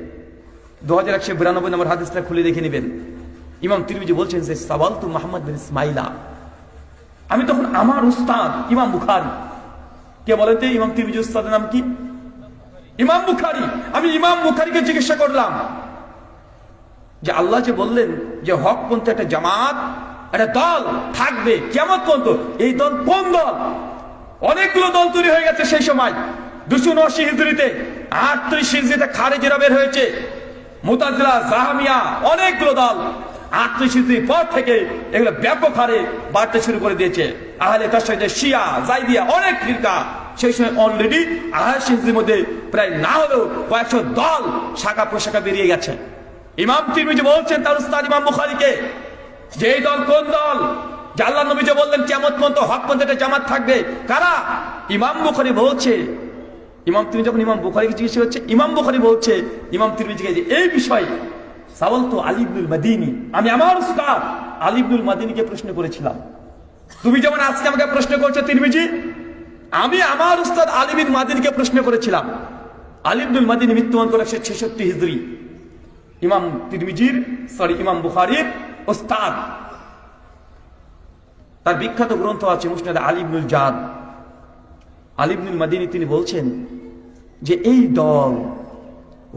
2192 নম্বর হাদিসটা খুলে দেখে নেবেন। ইমাম তিরমিজি বলছেন যে সাওয়ালতু মুহাম্মদ বিন ইসমাইলা, আমি তখন আমার উস্তাদ ইমাম বুখারী, কে বলেন তো ইমাম তিরমিজি উস্তাদের নাম কি? ইমাম বুখারী। আমি ইমাম বুখারীকে জিজ্ঞাসা করলাম যে আল্লাহ যে বললেন যে হক পন্থী একটা জামাত, একটা দল থাকবে কিয়ামত পর্যন্ত, এই দল কোন দল? অনেকগুলো দল তৈরি হয়ে গেছে সেই সময়। 279 হিজরিতে, 38 হিজরিতে খারিজিরা বের হয়েছে, মুতাজিলা, জাহামিয়া, অনেকগুলো দল 38 হিজরির পর থেকে এগুলো ব্যাপক হারে বাড়তে শুরু করে দিয়েছে। আহলে তাশাইয়্যিদ, শিয়া, জাইদিয়া, অনেক ফিরকা সেই সময় অলরেডি 28 হিজরির মধ্যে প্রায় না হলেও কয়েকশো দল শাখা প্রশাখা বেরিয়ে গেছে। ইমাম তিরমিজি বলছেন তার উস্তাদ ইমাম বুখারীকে যে এই দল কোন দল? যে আল্লাহর নবী যে বললেন কিয়ামত পর্যন্ত হক পন্থী একটা জামাত থাকবে, কারা? ইমাম বুখারী বলছে, ইমাম তিরমিজি যখন ইমাম বুখারীকে জিজ্ঞেস করছে, ইমাম বুখারী বলছে ইমাম তিরমিজিকে যে এই বিষয়ে সাওয়ালতু আলী ইবনুল মাদিনী, আমি আমার উস্তাদ আলী ইবনুল মাদিনীকে প্রশ্ন করেছিলাম। তুমি যেমন আজকে আমাকে প্রশ্ন করছো তিরমিজি, আমি আমার উস্তাদ আলী বিন মাদিনীকে প্রশ্ন করেছিলাম। আলী ইবনুল মাদিনী মৃত্যুবরণ করে 166 হিজরি, ইমাম তিরমিজির ইমাম বুখারীর উস্তাদ। তার বিখ্যাত গ্রন্থ আছে মুসনাদ আলী ইবনুল জাদ। আলী ইবনুল মাদিনী তিনি বলছেন যে এই দল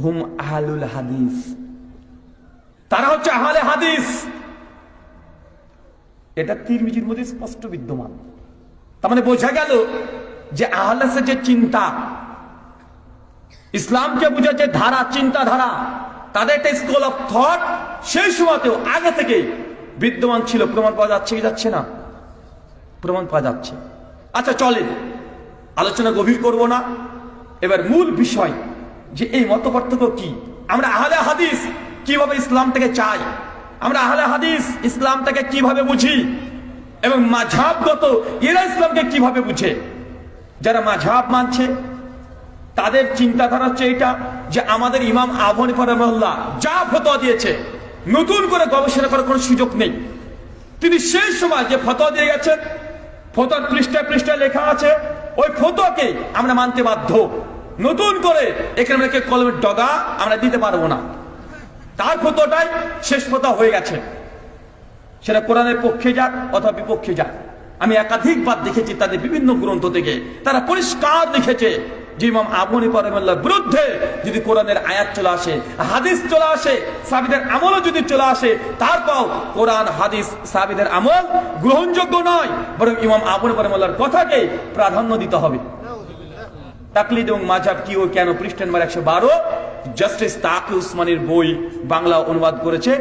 হুম আহলুল হাদিস, তারা হচ্ছে আহলে হাদিস। এটা তিরমিজির মধ্যে স্পষ্ট বিদ্যমান। তার মানে বোঝা গেল যে আহলে হাদিসের যে চিন্তা, ইসলামকে বোঝার যে ধারা, চিন্তাধারা, তাদের একটা স্কুল অফ থট সেই সময়তেও আগে থেকে বিদ্যমান ছিল। প্রমাণ পাওয়া যাচ্ছে কি যাচ্ছে না? প্রমাণ পাওয়া যাচ্ছে। আচ্ছা চলেন, আলোচনা গভীর করব না, এবার মূল বিষয় যে এই মত পার্থক্য কি, আমরা আহলে হাদিস কিভাবে ইসলামটাকে চাই, আমরা আহলে হাদিস ইসলামটাকে কিভাবে বুঝি, এবং মাযহাবগত এরা ইসলামকে কিভাবে বুঝে। যারা মাযহাব মানছে তাদের চিন্তাধারা হচ্ছে এটা যে আমাদের ইমাম আবু হানিফা রাহিমাহুল্লাহ যা ফতোয়া দিয়েছে নতুন করে গবেষণা করার কোনো সুযোগ নেই। তিনি সেই সময় যে ফতোয়া দিয়ে গেছেন, ফতোয়ার পৃষ্ঠায় পৃষ্ঠায় লেখা আছে, ওই ফতোয়াকে আমরা মানতে বাধ্য। নতুন করে এখানে আমরা কলমের ডগা আমরা দিতে পারবো না। তার ফতোয়াটাই শেষ ফতোয়া হয়ে গেছে, সেটা কোরআনের পক্ষে যাক অথবা বিপক্ষে যাক। আমি একাধিকবার দেখেছি তাদের বিভিন্ন গ্রন্থ থেকে তারা পরিষ্কার লিখেছে যে ইমাম আবু হানিফা রাহিমাহুল্লাহর বিরুদ্ধে যদি কোরআনের আয়াত চলে আসে, হাদিস চলে আসে, সাহাবীদের আমলও যদি চলে আসে, তারপর কোরআন হাদিস সাহাবীদের আমল গ্রহণযোগ্য নয়, বরং ইমাম আবু হানিফা রাহিমাহুল্লাহর কথাকে প্রাধান্য দিতে হবে। তাকলিদ এবং মাযহাব কি ও কেন, পৃষ্ঠা নম্বর 112, জাস্টিস তাকি উসমানীর বই বাংলা অনুবাদ করেছে,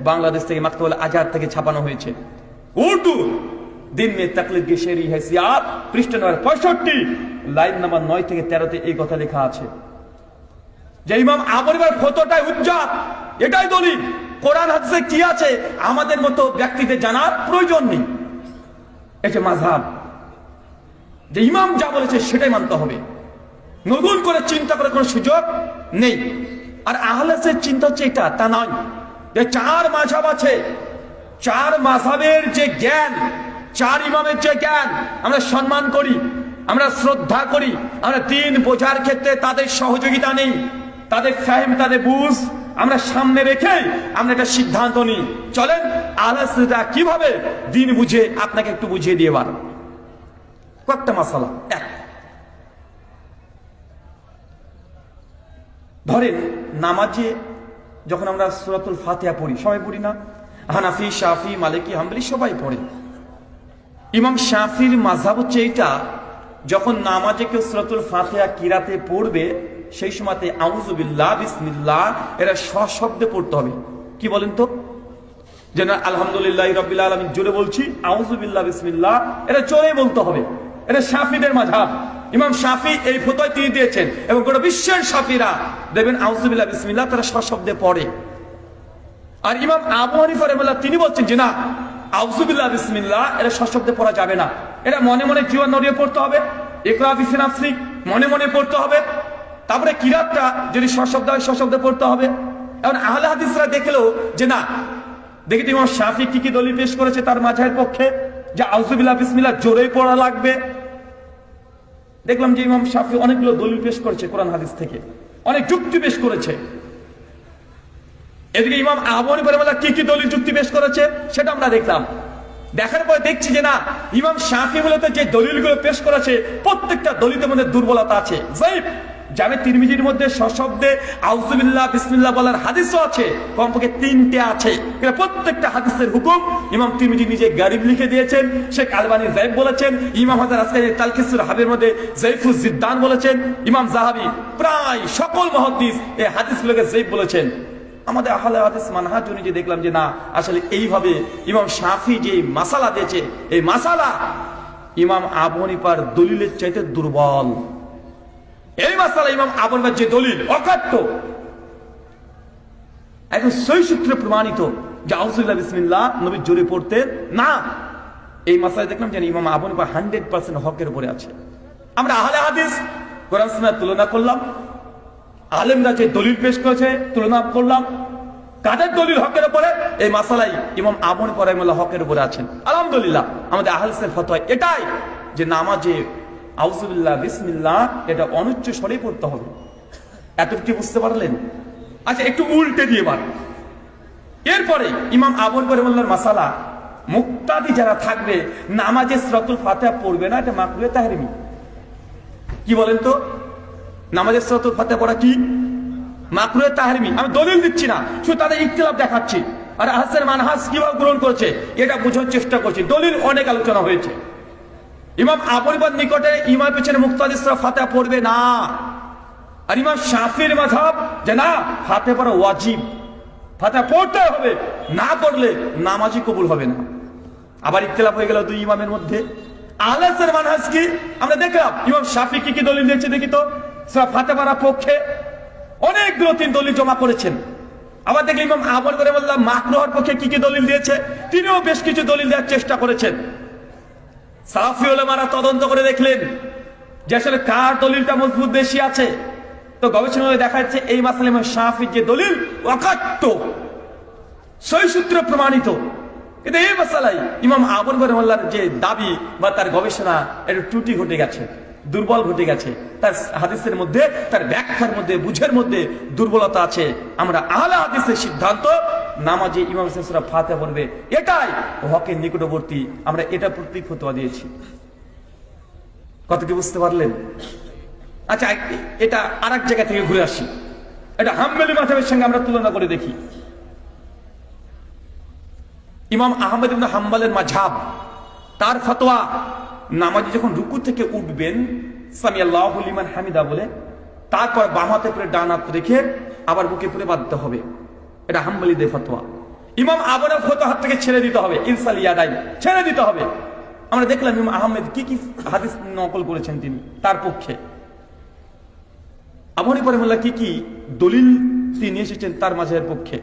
বাংলাদেশ থেকে মাকতাবুল আজহার থেকে ছাপানো হয়েছে। উর্দু দিন মে তাকলিদ কি শেরি हैसियत, পৃষ্ঠা নম্বর 65, লাইন নাম্বার 9 থেকে 13-তে এই কথা লেখা আছে যে ইমাম আবু হানিফার ফতোয়াটাই হুজ্জাত, এটাই দলিল। কোরআন হাদিসে কি আছে আমাদের মতো ব্যক্তিদের জানার প্রয়োজন নেই। এই যে মাযহাব, যে ইমাম যা বলেছে সেটাই মানতে হবে, নতুন করে চিন্তা করার কোনো সুযোগ নেই। আর আহলে হাদিসের চিন্তা হচ্ছে এটা, তা নয় যে 4 মাযহাব আছে, 4 মাযহাবের যে জ্ঞান, 4 ইমামের যে জ্ঞান আমরা সম্মান করি, আমরা শ্রদ্ধা করি, আমরা দিন বোঝার ক্ষেত্রে তাদের সহযোগিতা নেই, তাদের ফাহিম, তাদের বুঝ আমরা সামনে রেখে আমরা একটা সিদ্ধান্ত নিই। চলেন আহলে হাদিসরা কিভাবে দিন বুঝে আপনাকে একটু বুঝিয়ে দিয়ে বার কয়েকটা মাসালা। এক, ধরেন নামাজে যখন আমরা সূরাতুল ফাতিহা পড়ি, সবাই পড়ি না? হানাফি, শাফি, মালিকি, হাম্বলি সবাই পড়ে। ইমাম শাফির মাযহাব হচ্ছে এইটা, যখন নামাজে কেউ সূরাতুল ফাতিহা কিরাতে পড়বে সেই সময়তে আউযু বিল্লাহ, বিসমিল্লাহ এরা সশব্দে পড়তে হবে। কি বলেন তো? যেন আলহামদুলিল্লাহ রাব্বিল আলামিন জোরে বলছি, আউযু বিল্লাহ বিসমিল্লাহ, এটা জোরে বলতে হবে। এটা শাফিদের মাযহাব। ইমাম শাফি এই ফতোয়া তিনি দিয়েছেন, এবং গোটা বিশ্বের শাফিরা দেখবেন আউযু বিল্লাহ বিসমিল্লাহ তারা সশব্দে পড়ে। আর ইমাম আবু হানিফা রাহিমাহুল্লাহ তিনি বলছেন যে না, আউযু বিল্লাহ বিসমিল্লাহ এটা সশব্দে পড়া যাবে না, এটা মনে মনে জীবন নড়িয়ে পড়তে হবে। ইকরা বিসমি নাফসিক মনে মনে পড়তে হবে। তারপরে কিরাতটা যদি সশব্দে হয় সশব্দে পড়তে হবে। এখন আহলে হাদিসরা দেখলো যে না, দেখি তো ইমাম শাফি কি কি দলিল পেশ করেছে তার মাঝহের পক্ষে, যে আউযু বিল্লাহ বিসমিল্লাহ জোরেই পড়া লাগবে। দেখলাম যে ইমাম শাফি অনেকগুলো দলিল পেশ করেছে কোরআন হাদিস থেকে, অনেক যুক্তি পেশ করেছে। এদিকে ইমাম আবু হানিফা রাহিমাহুল্লাহ কি কি দলিল যুক্তি পেশ করেছে সেটা আমরা দেখলাম। দেখার পরে দেখছি যে না, ইমাম শাফি মূলত যে দলিলগুলো পেশ করেছে প্রত্যেকটা দলিলের মধ্যে দুর্বলতা আছে। যায়েব জামে তিরমিজির মধ্যে সশব্দে আউযু বিল্লাহ বিসমিল্লাহ বলার হাদিসও আছে, কমপক্ষে 3টে আছে। এটা প্রত্যেকটা হাদিসের হুকুম ইমাম তিরমিজি নিজে গারিব লিখে দিয়েছেন। শেখ আলবানী যায়েব বলেছেন, ইমাম হাসান আসকারী তালকিসুল হাবির মধ্যে যায়ফুজ জিদ্দান বলেছেন, ইমাম যাহাবি প্রায় সকল মুহাদ্দিস এই হাদিসগুলোকে যায়েব বলেছেন। আমাদের আহলে হাদিস মানহাজ অনুযায়ী দেখলাম যে না, আসলে এইভাবে ইমাম শাফি যে মাসালা দিয়েছে, এই মাসালা ইমাম আবু হানিফার দলিলের চাইতে দুর্বল। এই মাসালা ইমাম আবু হানিফার যে দলিল অকাট্য, একদম সহি সূত্রে প্রমাণিত যে আউযু বিল্লাহ বিসমিল্লাহ নবী জোরে পড়তেন না। এই মাসালা দেখলাম যে ইমাম আবু হানিফা 100% হকের উপরে আছে। আমরা আহলে হাদিস কোরআন সুন্নাহ তুলনা করলাম, আলেমরা যে দলিল পেশ করেছে তুলনা করলাম, কাদের দলিল হকের উপরে, এই মাসালাই ইমাম আবু হানিফা রাহিমাহুল্লাহ হকের উপরে আছেন। আলহামদুলিল্লাহ আমাদের আহলে হাদিসের ফতোয়া এটাই যে নামাজে আউযু বিল্লাহ বিসমিল্লাহ এটা অনুচ্চ স্বরে পড়তে হবে। এতটুকু বুঝতে পারলেন? আচ্ছা, একটু উল্টে দিয়ে বার। এরপরে ইমাম আবু হানিফা রাহিমাহুল্লাহর মাসালা, মুক্তাদি যারা থাকবে নামাজে সূরাতুল ফাতিহা পড়বে না, এটা মাকরুহে তাহরিমি। কি বলেন তো, নামাজের সূরাতুল ফাতিহা পড়া কি মাকরুহে তাহরিমি? আমি দলিল দিচ্ছি না, শুধু তাদের ইখতিলাফ দেখাচ্ছি। আর আহসান মানহাজ কিভাবে গ্রহণ করেছে এটা বোঝার চেষ্টা করছি। দলিল অনেক আলোচনা হয়েছে। ইমাম আবু হানিফার নিকটে ইমামের পেছনে মুক্তাদি সূরা ফাতিহা পড়বে না। আর ইমাম শাফির মাযহাব যে না, ফাতিহা পড়া ওয়াজিব, ফাতিহা পড়তে হবে, না পড়লে নামাজই কবুল হবে না। আবার ইখতিলাফ হয়ে গেল দুই ইমামের মধ্যে। আহলে হাদিসের মানহাজ কি আমরা দেখলাম। ইমাম শাফি কি কি দলিল দিয়েছে দেখি তো। সূরা ফাতিহা পড়ার পক্ষে অনেকগুলো 3 দলিল জমা করেছেন। আবার দেখলাম ইমাম আবু হানিফা রাহিমাহুল্লাহ মাকরুহের পক্ষে কি কি দলিল দিয়েছে, তিনিও বেশ কিছু দলিল দেওয়ার চেষ্টা করেছেন। সালাফি উলামারা তদন্ত করে দেখলেন যে আসলে কার দলিলটা মজবুত বেশি আছে। তো গবেষণায় দেখা যাচ্ছে এই মাসালা ইমাম শাফির যে দলিল অকাট্য, সহি সূত্রে প্রমাণিত। কিন্তু এই মাসালাই ইমাম আবু হানিফা রাহিমাহুল্লাহর যে দাবি বা তার গবেষণা একটু ত্রুটি ঘটে গেছে, দুর্বল ঘটে গেছে। তার হাদিসের মধ্যে, তার ব্যাখ্যার মধ্যে, বুঝের মধ্যে দুর্বলতা আছে। আমরা আহলে হাদিসের সিদ্ধান্ত নামাজে ইমাম সূরা ফাতিহা পড়বে, এটাই হকের নিকটবর্তী। আমরা এটা প্রতীক ফতোয়া দিয়েছি। কত কি বুঝতে পারলেন? আচ্ছা, এটা আরেক জায়গা থেকে ঘুরে আসি। এটা হাম্বলি মাযহাবের সঙ্গে আমরা তুলনা করে দেখি। ইমাম আহমদ ইবনে হাম্বলের মাযহাব, তার ফতোয়া নামাজে যখন রুকু থেকে উঠবেন সামি আল্লাহু লিমান হামিদা বলে, তারপর বাম হাতে করে ডান হাত রেখে আবার বুকে পরে বাঁধতে হবে। এটা হাম্বলীদের ফতোয়া। ইমাম আবু হানিফার ফতোয়া হাত থেকে ছেড়ে দিতে হবে, ইরসাল ইয়াদাইন ছেড়ে দিতে হবে। আমরা দেখলাম ইমাম আহমেদ কি কি হাদিস নকল করেছেন তিনি তার পক্ষে। আবু হানিফা রাহিমাহুল্লাহ কি কি দলিল তিনি নিয়ে এসেছেন তার মাঝের পক্ষে।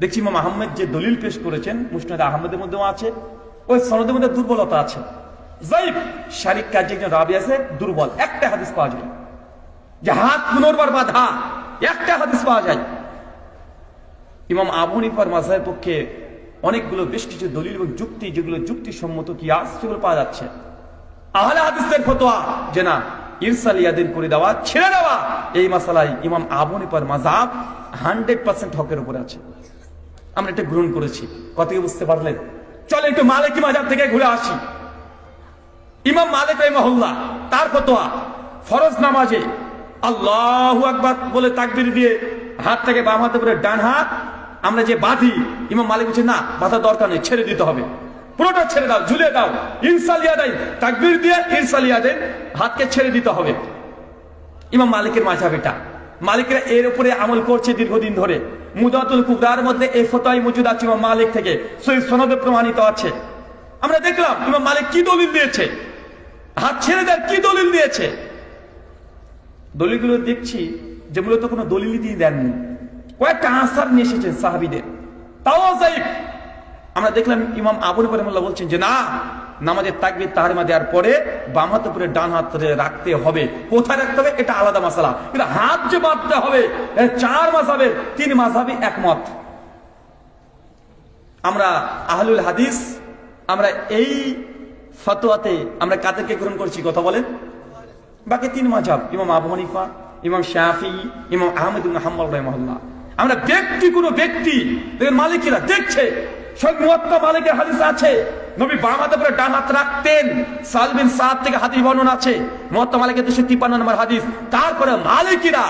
দেখছি ইমাম আহমেদ যে দলিল পেশ করেছেন মুসনাদ আহমদের মধ্যেও আছে, ওই সনদের মধ্যে দুর্বলতা আছে। যায়েব শারীরিক কাজে একজন রাবি আছে দুর্বল, একটা হাদিস পাওয়া যায়। যে হাত পুনর্বার বাঁধা, একটা হাদিস পাওয়া যায়। ইমাম আবু হানিফার মাযহাবের পক্ষে অনেকগুলো বেশ কিছু দলিল এবং যুক্তি, যেগুলো যুক্তিসম্মত কিয়াস, সেগুলো পাওয়া যাচ্ছে। আহলে হাদিসের ফতোয়া যে না, ইরসাল ইয়াদিন করে দেওয়া, ছেড়ে দেওয়া, এই মাসালায় ইমাম আবু হানিফার মাযহাব 100% হকের উপরে আছে। আমরা এটা গ্রহণ করেছি। কত কি বুঝতে পারলেন? চলে একটু মালিকি মাযহাব থেকে ঘুরে আসি। ইমাম মালিক রাহিমাহুল্লাহ তার ফতোয়া, ফরজ নামাজে আল্লাহু আকবার বলে তাকবীর দিয়ে হাতটাকে বাম হাতে করে ডান হাত আমরা যে বাঁধি, ইমাম মালিক বলছে না, বাঁধার দরকার নেই, ছেড়ে দিতে হবে, পুরোটা ছেড়ে দাও, ঝুলিয়ে দাও। ইরসাল ইয়াদাইন তাকবীর দিয়ে ইরসাল ইয়াদাইন হাতকে ছেড়ে দিতে হবে। ইমাম মালিকের মাযহাব এটা। মালিকরা এর উপরে আমল করছে দীর্ঘদিন ধরে। মুদাতুল কুবরার মধ্যে এই ফতোয়াই মজুদ আছে ইমাম মালিক থেকে, সহিহ সনদে প্রমাণিত আছে। আমরা দেখলাম ইমাম মালিক কি দলিল দিয়েছে, হাত ছেড়ে দেয় কি দলিল দিয়েছে। দলিলগুলো দেখছি যে মূলত কোনো দলিলই তিনি দেননি, কয়েকটা আসার নিয়ে এসেছেন সাহাবীদের, তাও যাইব। আমরা দেখলাম ইমাম আবু হানিফা রাহিমাহুল্লাহ বলছেন যে না, নামাজের তাকবীর তাহরিমা দেওয়ার পরে বাম হাত উপরে ডান হাত রাখতে হবে। কোথায় রাখতে হবে এটা আলাদা মাসালা, কিন্তু হাত যে বাঁধতে হবে, চার মাযহাবের তিন মাযহাবই একমত। আমরা আহলুল হাদিস, আমরা এই ফতোয়াতে আমরা কাদেরকে গ্রহণ করছি কথা বলেন? বাকি তিন মাযহাব, ইমাম আবু হানিফা, ইমাম শাফিঈ, ইমাম আহমদ ইবনে হাম্বল রাহিমাহুল্লাহ। আমরা ব্যক্তি কোন ব্যক্তি দেখেন মালিকিরা দেখছে, সব মুয়াত্তা মালিকের হাদিস আছে নবী বাম হাতে করে ডান হাত রাখতেন। সাল বিন সাদ থেকে হাদিস বর্ণনা আছে, মুয়াত্তা মালিকের 253 নম্বর হাদিস। তারপরে মালিকিরা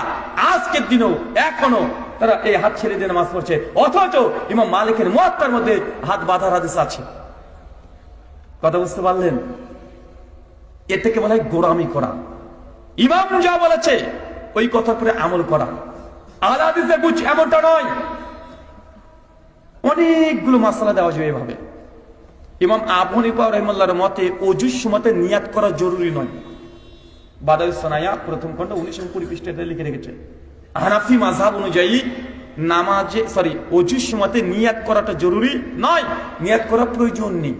আজকের দিনেও এখনো তারা এই হাত ছেড়ে দিয়ে নামাজ পড়ছে, অথচ ইমাম মালিকের মুয়াত্তার মধ্যে হাত বাঁধার হাদিস আছে। কথা বুঝতে পারলেন? এর থেকে বলা হয় গোরামি করা। ইমাম যা বলেছে ওই কথার পরে আমল করা। আহলে হাদিসের বুঝ এমনটা নয়, অনেকগুলো মাসালা দেওয়া যাবে এভাবে। ইমাম আবু হানিফা রাহিমাহুল্লাহর মতে ওযুর সময়তে নিয়াত করা জরুরি নয়। বাদাউস সানায়া প্রথম খণ্ড 1920 পৃষ্ঠাতে লিখে রেখেছে। হানাফি মাযহাব অনুযায়ী নামাজে ওযুর সময়তে নিয়াত করাটা জরুরি নয়, নিয়াত করা প্রয়োজন নেই।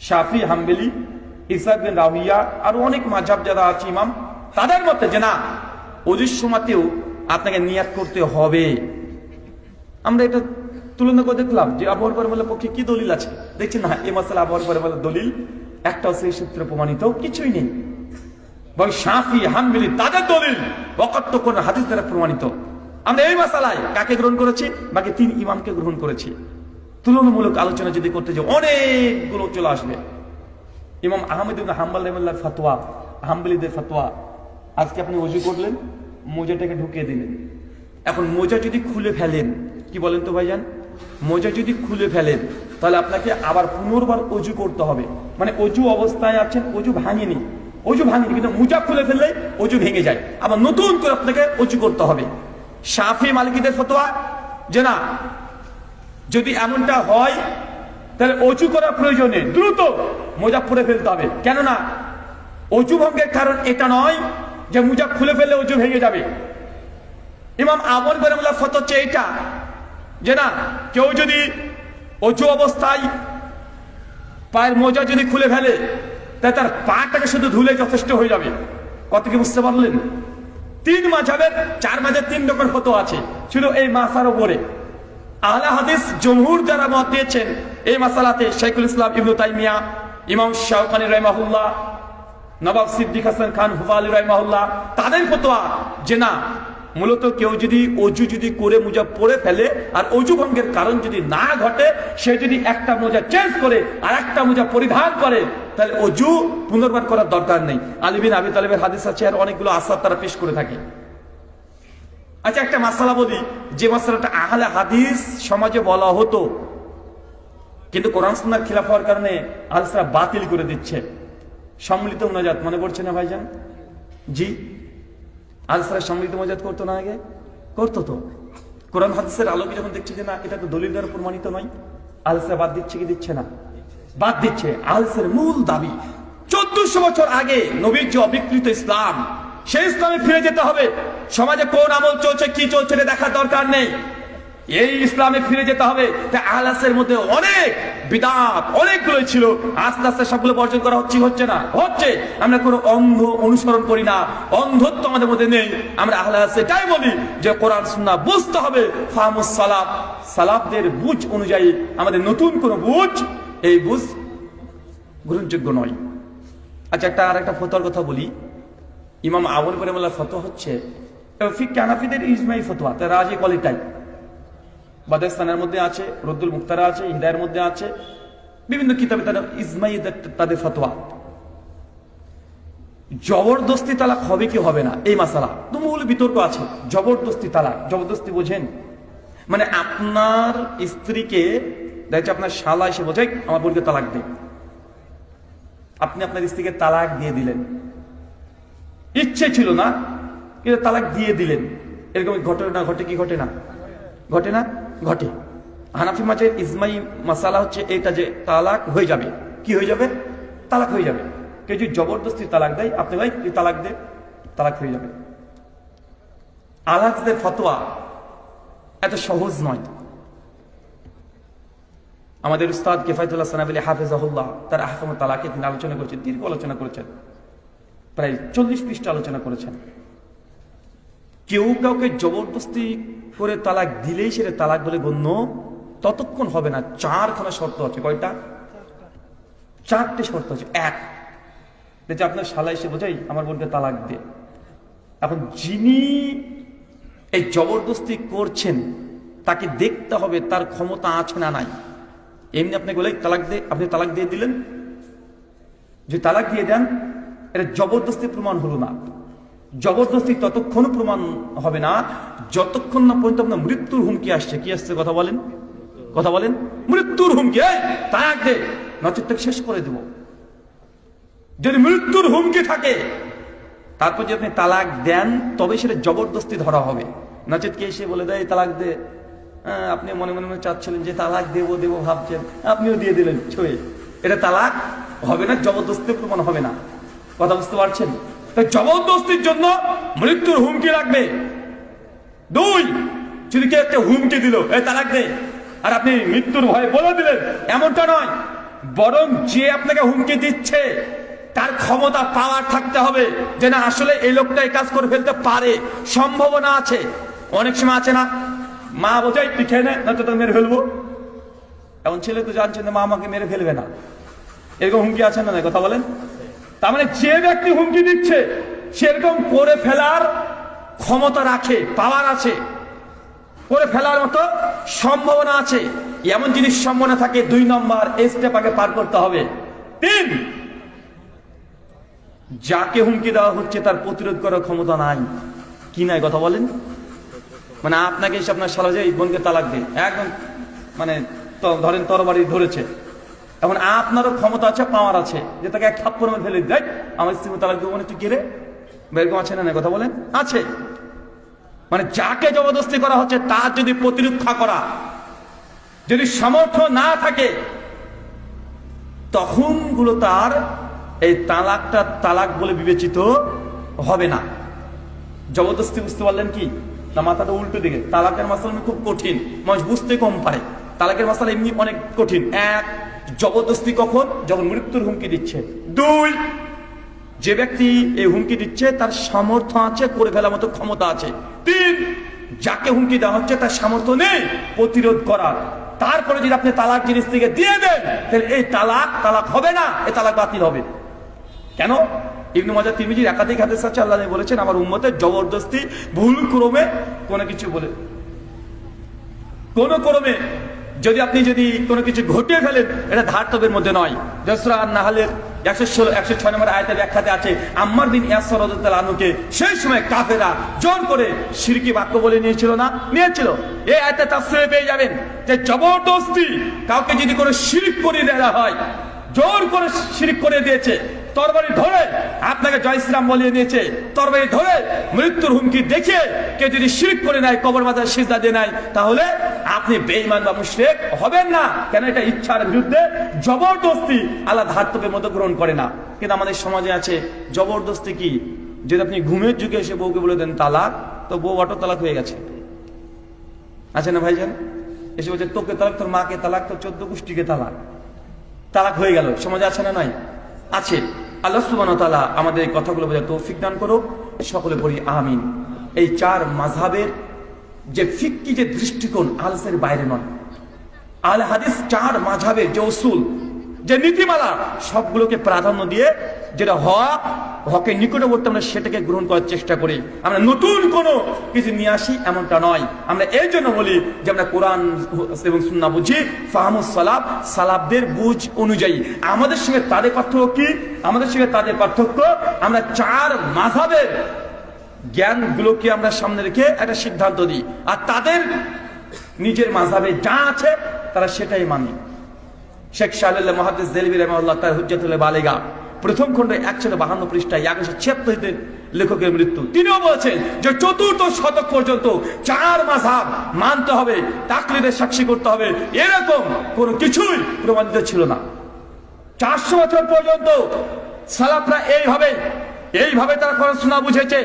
শাফি, হাম্বলি, ইসহাক বিন রাহুইয়া আর অনেক মাযহাব যারা আছে ইমাম, তাদের মতে যে না, ওযুর সময়তেও আপনাকে নিয়াত করতে হবে। আমরা এটা তুলনা করে দেখলাম যে আবু হানিফা রাহিমাহুল্লাহর পক্ষে কি দলিল আছে, দেখছি না এই মাসালা আবু হানিফা রাহিমাহুল্লাহর দলিল একটাও সেই সূত্রে প্রমাণিত কিছুই নেই। বরং শাফি, হাম্বলি তাদের দলিল ওয়াক্ত কোন হাদিস দ্বারা প্রমাণিত। আমরা এই মাসালায় কাকে গ্রহণ করেছি? বাকি তিন ইমামকে গ্রহণ করেছি। তুলনামূলক আলোচনা যদি করতে যাই অনেকগুলো চলে আসবে। ইমাম আহমদ ইবনে হাম্বল রাহিমাহুল্লাহর ফতোয়া, হাম্বলিদের ফতোয়া, আজকে আপনি ওযু করলেন, মোজাটাকে ঢুকিয়ে দিলেন। এখন মোজা যদি খুলে ফেলেন, কি বলেন তো ভাইজান, মোজা যদি খুলে ফেলেন তাহলে আপনাকে আবার পুনর্বার ওযু করতে হবে। মানে ওযু অবস্থায় আছেন, ওযু ভাঙেনি, কিন্তু মোজা খুলে ফেললে ওযু ভেঙে যায়, আবার নতুন করে আপনাকে ওযু করতে হবে। শাফি মালিকিদের ফতোয়া যে না, যদি এমনটা হয় তাহলে ওযু করার প্রয়োজনে দ্রুত মোজা পরে ফেলতে হবে। কেননা ওযু ভঙ্গের কারণ এটা নয় যে মোজা খুলে ফেললে ওযু ভেঙে যাবে। ইমাম আবু হানিফা রাহিমাহুল্লাহ ফতোয়া হচ্ছে এইটা যে না, কেউ যদি ওযু অবস্থায় পায়ের মোজা যদি খুলে ফেলে তাহলে তার পাটাকে শুধু ধুলে যথেষ্ট হয়ে যাবে। কত কি বুঝতে পারলেন? তিন মাযহাবের, চার মাযহাবের তিন রকম ফতোয়া আছে শুধু এই মাসার উপরে। আহলে হাদিস জমহুর যারা মত দিয়েছেন এই মাসালাতে, শাইখুল ইসলাম ইবনে তাইমিয়া, ইমাম শাওকানি রাহিমাহুল্লাহ, নবাব সিদ্দিক হাসান খান হুফালি রাহিমাহুল্লাহ, তাদের ফতোয়া যে না, মূলত কেউ যদি ওযু যদি করে মোজা পরে ফেলে আর ওযু ভঙ্গের কারণ যদি না ঘটে, সে যদি একটা মোজা চেঞ্জ করে আর একটা মোজা পরিধান করে তাহলে ওযু পুনর্বার করার দরকার নেই। আলী বিন আবি তালিবের হাদিস আছে আর অনেকগুলো আসার তারা পেশ করে থাকে। আচ্ছা, একটা মাসালা বলি, যে মাসালাটা আহলে হাদিস সমাজে বলা হতো কিন্তু কোরআন সুন্নাহর খিলাফ হওয়ার কারণে আহলেরা বাতিল করে দিচ্ছে। সম্মিলিত মুনাজাত মনে পড়ছে না ভাইজান? জি, আহলেরা সম্মিলিত মুনাজাত করতো না আগে? করতো তো। কোরআন হাদিসের আলোকে যখন দেখছে যে না, এটা তো দলিল দ্বারা প্রমাণিত নয়, আহলেরা বাদ দিচ্ছে কি দিচ্ছে না? বাদ দিচ্ছে। আহলের মূল দাবি 1400 বছর আগে নবীর যে অবিকৃত ইসলাম, সেই ইসলামে ফিরে যেতে হবে। সমাজে কোন আমল চলছে, কি চলছে দেখার দরকার নেই, এই ইসলামে ফিরে যেতে হবে। তাই আহলের মধ্যে অনেক বিদআত অনেকগুলোই ছিল, আস্তে আস্তে সবগুলো বর্জন করা হচ্ছে না, হচ্ছে। আমরা কোনো অন্ধ অনুসরণ করি না, অন্ধত্ব আমাদের মধ্যে নেই। আমরা আহলে হাদিস এটাই বলি যে কোরআন সুন্নাহ বুঝতে হবে, ফাহমুস সালাফ, সালাফদের বুঝ অনুযায়ী। আমাদের নতুন কোনো বুঝ, এই বুঝ গ্রহণযোগ্য নয়। আচ্ছা, আরেকটা ফতোয়ার কথা বলি। ইমাম আবু হানিফা রাহিমাহুল্লাহর ফতোয়া হচ্ছে, ফিকহে হানাফিদের ইজমাই ফতোয়া, তার রাজি কোয়ালিটাই বাদাস্তানের মধ্যে আছে, রদ্দুল মুখতারা আছে, হিদায়ের মধ্যে আছে, বিভিন্ন কিতাবে তারা ইজমাই তাদের ফতোয়া। জবরদস্তি তালাক হবে কি হবে না এই মাসালা তুমুল বিতর্ক আছে। জবরদস্তি তালাক, জবরদস্তি বোঝেন মানে আপনার স্ত্রীকে দেখছে আপনার শালা এসে বোঝে আমার বোনকে তালাক দে, আপনি আপনার স্ত্রীকে তালাক দিয়ে দিলেন, ইচ্ছে ছিল না, কিন্তু তালাক দিয়ে দিলেন, এরকম ঘটে না? ঘটে কি ঘটে না? ঘটে না? ঘটে। হানাফি মাঝের ইজমাই মাসালা হচ্ছে এটা যে তালাক হয়ে যাবে। কি হয়ে যাবে? তালাক হয়ে যাবে। কেউ যদি জবরদস্তি তালাক দেয়, আপনি ভাই তুই তালাক দে, তালাক হয়ে যাবে। আলাহাদের ফতোয়া এত সহজ নয়। আমাদের উস্তাদ কিফায়েতুল্লাহ সানাবিলি হাফেজাহুল্লাহ তার আহকামুত তালাকে তিনি আলোচনা করেছেন, দীর্ঘ আলোচনা করেছেন, প্রায় 40 পৃষ্ঠা আলোচনা করেছেন। কেউ কাউকে জবরদস্তি করে তালাক দিলেই সেটা তালাক বলে গণ্য ততক্ষণ হবে না। 4খানা শর্ত আছে। কয়টা? 4টে শর্ত আছে। এক, যে আপনার শালা এসে বোঝাই আমার বোনকে তালাক দে। এখন যিনি এই জবরদস্তি করছেন তাকে দেখতে হবে তার ক্ষমতা আছে না নাই। এমনি আপনি বলে তালাক দে, আপনি তালাক দিয়ে দিলেন, যে তালাক দিয়ে দেন, এটা জবরদস্তি প্রমাণ হলো না। জবরদস্তি ততক্ষণ প্রমাণ হবে না যতক্ষণ না পর্যন্ত আপনার মৃত্যুর হুমকি আসছে। কি আসছে? কথা বলেন, কথা বলেন। মৃত্যুর হুমকি, তালাক দে, নচেত তাকে শেষ করে দেব। যদি মৃত্যুর হুমকি থাকে তারপর যদি আপনি তালাক দেন তবে সেটা জবরদস্তি ধরা হবে। নচেত কে এসে বলে দেয় তালাক দে, আপনি মনে মনে চাচ্ছিলেন যে তালাক দেবো দেবো ভাবছেন, আপনিও দিয়ে দিলেন ছুঁয়ে, এটা তালাক হবে না, জবরদস্তি প্রমাণ হবে না। কথা বুঝতে পারছেন? তাই জবরদস্তির জন্য মৃত্যুর হুমকি লাগবে। 2, যদি কেউ একটা হুমকি দিল এই তালাক দে, আর আপনি মৃত্যুর ভয়ে বলে দিলেন, এমনটা নয়। বরং যে আপনাকে হুমকি দিচ্ছে তার ক্ষমতা, পাওয়ার থাকতে হবে যে না আসলে এই লোকটা এই কাজ করে ফেলতে পারে, সম্ভাবনা আছে। অনেক সময় আছে না, মা বোঝাই তুই খেয়ে নে না তো তোর মেরে ফেলবো। এমন ছেলে তো জানছেন মা আমাকে মেরে ফেলবে না, এরকম হুমকি আছে না? কথা বলেন। তার মানে যে ব্যক্তি হুমকি দিচ্ছে সেরকম করে ফেলার ক্ষমতা রাখে, পাওয়ার আছে, করে ফেলার মতো সম্ভাবনা আছে। এমন জিনিস সম্ভাবনা থাকে 2 নম্বর স্টেপ আগে পার করতে হবে। 3, যাকে হুমকি দেওয়া হচ্ছে তার প্রতিরোধ করার ক্ষমতা নাই। কি নাই? কথা বলেন। মানে আপনাকে এসে আপনার শালা যে বোনকে তালাক দে, একদম মানে ধরেন তরবারি ধরেছে, এখন আপনারও ক্ষমতা আছে, পাওয়ার আছে যে তাকে এক থাপ্পড় মেরে ফেলে দেয়, আমার স্ত্রী তালাক দেবো মানে তুই কে রে? এরকম আছে না? কথা বলেন। আছে। মানে যাকে জবরদস্তি করা হচ্ছে তার যদি প্রতিরক্ষা করা যদি সামর্থ্য না থাকে তখন গুলো তার এই তালাকটা তালাক বলে বিবেচিত হবে না। জবরদস্তি বুঝতে পারলেন কি না? মাথাটা উল্টো দিকে। তালাকের মাসালা খুব কঠিন, মানুষ বুঝতে কম পারে। তালাকের মাসালা এমনি অনেক কঠিন। 1, জবরদস্তি কখন? যখন মৃত্যুর হুমকি দিচ্ছে। 2, যে ব্যক্তি এই হুমকি দিচ্ছে তার সামর্থ্য আছে, করে ফেলার মতো ক্ষমতা আছে। 3, যাকে হুমকি দেওয়া হচ্ছে তার সামর্থ্য নেই প্রতিরোধ করার। তারপরে যদি আপনি তালাক জিনিস থেকে দিয়ে দেন তাহলে এই তালাক হবে না, এই তালাক বাতিল হবে। কেন? ইবনে মাজাহ তিরমিজির একাধিক হাদিস আছে, আল্লাহ বলেছেন আমার উম্মতের জবরদস্তি ভুল ক্রমে কোনো কিছু বলে কোন ক্রমে যদি আপনি কোনো কিছু ঘটিয়ে ফেলেন এটা ধার্তবের মধ্যে নয়। সূরা আন-নাহলের 106 নম্বর আয়াতের ব্যাখ্যাতে আছে আম্মার বিন ইয়াসর রাদিয়াল্লাহু আনহুকে সেই সময় কাফেররা জোর করে শিরকি বাক্য বলে নিয়েছিল। এই আয়াতে তাফসীরে পেয়ে যাবেন যে জবরদস্তি কাউকে যদি কোনো শিরক করে দেওয়া হয়, জোর করে শিরক করে দিয়েছে, তরবারি ধরে আপনাকে জয় ইসলাম বলিয়ে দিয়েছে, তরবারি ধরে মৃত্যুর হুমকি দেখে কেউ যদি শিরক করে নেয়, কবর মাথায় সিজদা দিয়ে নেয়, তাহলে আপনি বেঈমান বা মুশরিক হবেন না। কেন? এটা ইচ্ছার বিরুদ্ধে জবরদস্তি আল্লাহ ধার্তব্যের মতো গ্রহণ করে না। কিন্তু আমাদের সমাজে আছে জবরদস্তি কি, যদি আপনি ঘুমের যুগে এসে বউকে বলে দেন তালাক, তো বউ অটো তালাক হয়ে গেছে। আছে না ভাইজান? এসে বলছে তোকে তালাক, তোর মাকে তালাক, তোর 14 গোষ্ঠীকে তালাক, তালাক হয়ে গেল। সমাজে আছে না? নাই, আছে। আল্লাহ সুবহানাহু ওয়া তাআলা আমাদের এই কথাগুলো বোঝার তৌফিক দান করো, সকলে বলি আমিন। এই 4 মাযহাবের যে ফিকহি যে দৃষ্টিকোণ আলসের বাইরে নয়। আল হাদিস 4 মাযহাবের যে উসুল, যে নীতিমালা, সবগুলোকে প্রাধান্য দিয়ে যেটা হকের নিকটবর্তী আমরা সেটাকে গ্রহণ করার চেষ্টা করি। আমরা নতুন কোনো কিছু নিয়ে আসি এমনটা নয়। আমরা এই জন্য বলি যে আমরা কোরআন এবং সুন্নাহ বুঝি, ফাহমুস সালাফ, সালাফদের বুঝ অনুযায়ী। আমাদের সঙ্গে তাদের পার্থক্য কি? আমাদের সঙ্গে তাদের পার্থক্য আমরা 4 মাযহাবের জ্ঞানগুলোকে আমরা সামনে রেখে একটা সিদ্ধান্ত দিই, আর তাদের নিজের মাযহাবে যা আছে তারা সেটাই মানে। শেখ শাহরুল্লাহ মুহাদ্দিস দেলভী রাহিমাহুল্লাহ তার হুজ্জাতুল বালিগা প্রথম খণ্ডে 152 পৃষ্ঠায় 176 লেখকের মৃত্যু। তিনিও বলেছেন যে চতুর্থ শতক পর্যন্ত 4 মাযহাব মানতে হবে, তাকলিদের সাক্ষী করতে হবে, এরকম কোনো কিছুই প্রমাণিত ছিল না। 400 বছর পর্যন্ত সালাফরা এইভাবে তারা কোরআন সুন্নাহ বুঝেছে।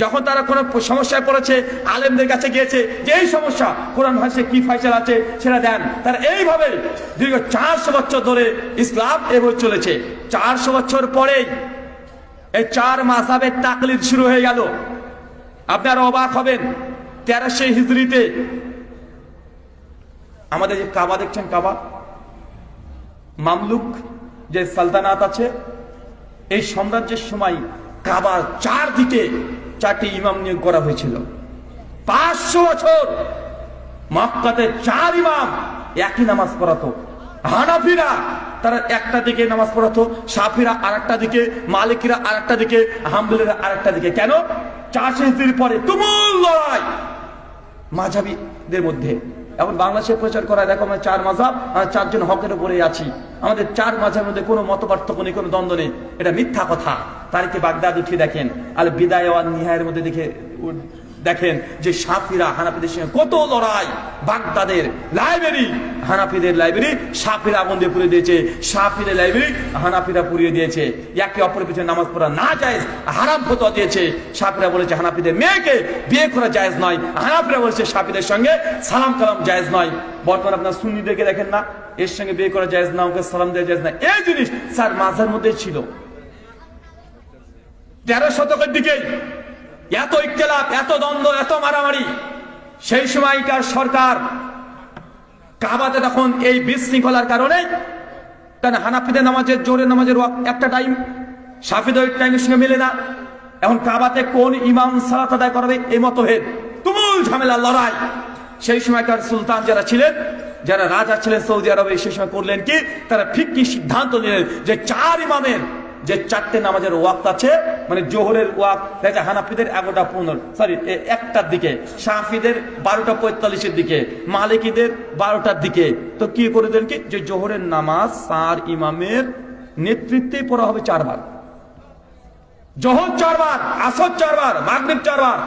যখন তারা কোনো সমস্যায় পড়েছে, আলেমদের কাছে গিয়েছে যে এই সমস্যা কোরআন ভাষায় কি ফায়সালা আছে সেটা দেন। তারা এইভাবে দীর্ঘ 400 বছর ধরে ইসলাম এভাবে চলেছে। 400 বছর পরে এই 4 মাযহাবের তাকলিদ শুরু হয়ে গেল। আপনারা অবাক হবেন, 1300 হিজরিতে আমাদের যে কাবা দেখছেন, কাবা মামলুক যে সালতানাত আছে, এই সাম্রাজ্যের সময় কাবার চারদিকে 4টি ইমাম নিয়োগ করা হয়েছিল। 500 বছর মক্কাতে 4 ইমাম একই নামাজ পড়াতো। হানাফিরা তারা একটা দিকে নামাজ পড়াতো, শাফিরা আরেকটা দিকে, মালিকিরা আরেকটা দিকে, হাম্বলিরা আরেকটা দিকে। কেন? 400 হিজরির পরে তুমুল লড়াই মাযহাবিদের মধ্যে। এখন বাংলাদেশে প্রচার করা দেখো আমরা 4 মাযহাব, আমরা 4 জন হকের উপরে আছি, আমাদের 4 মাযহাবের মধ্যে কোনো মত পার্থক্য নেই, কোনো দ্বন্দ্ব নেই। এটা মিথ্যা কথা। তারিখে বাগদাদ উঠিয়ে দেখেন, আল বিদায়া ওয়ান নিহায়ের মধ্যে দেখেন যে শাফিরা হানাফিদের সঙ্গে কত লড়াই। বাগদাদের লাইব্রেরি হানাফিদের লাইব্রেরি শাফিরা আগুন দিয়ে পুড়িয়ে দিয়েছে, শাফিদের লাইব্রেরি হানাফিরা পুড়িয়ে দিয়েছে। একে অপরের পিছনে নামাজ পড়া না জায়েজ, হারাম ফতোয়া দিয়েছে। শাফিরা বলেছে হানাফিদের মেয়েকে বিয়ে করা জায়েজ নয়, হানাফিরা বলেছে শাফিদের সঙ্গে সালাম কালাম জায়েজ নয়। বর্তমানে আপনার সুন্নিদেরকে দেখেন না, এর সঙ্গে বিয়ে করা জায়েজ না, ওকে সালাম দেওয়া জায়েজ না। এই জিনিস স্যার মাঝের মধ্যে ছিল। 13 শতকের দিকে এত ইখতিলাফ, এত দ্বন্দ্ব, এত মারামারি। সেই সময়কার সরকার কাবাতে তখন এই বিশৃঙ্খলার কারণে, কারণ হানাফিদের নামাজের জোরের নামাজের একটা টাইম, শাফিদের টাইমের সঙ্গে মেলে না। এখন কাবাতে কোন ইমাম সালাত আদায় করবে এই মতভেদ, তুমুল ঝামেলা, লড়াই। সেই সময়কার সুলতান যারা ছিলেন, যারা রাজা ছিলেন সৌদি আরবে, সেই সময় করলেন কি, তারা ফিকহি সিদ্ধান্ত নিলেন যে 4 ইমামের যে 4টে নামাজের ওয়াক্ত আছে, মানে জোহরের ওয়াক্ত দেখা হানাফিদের 1টার দিকে, শাফিদের 12:45 দিকে, মালিকিদের 12টার দিকে। তো কি করে দেন কি, যে জোহরের নামাজ 4 ইমামের নেতৃত্বে পড়া হবে 4 বার, জোহর 4 বার, আসর 4 বার, মাগরিব 4 বার,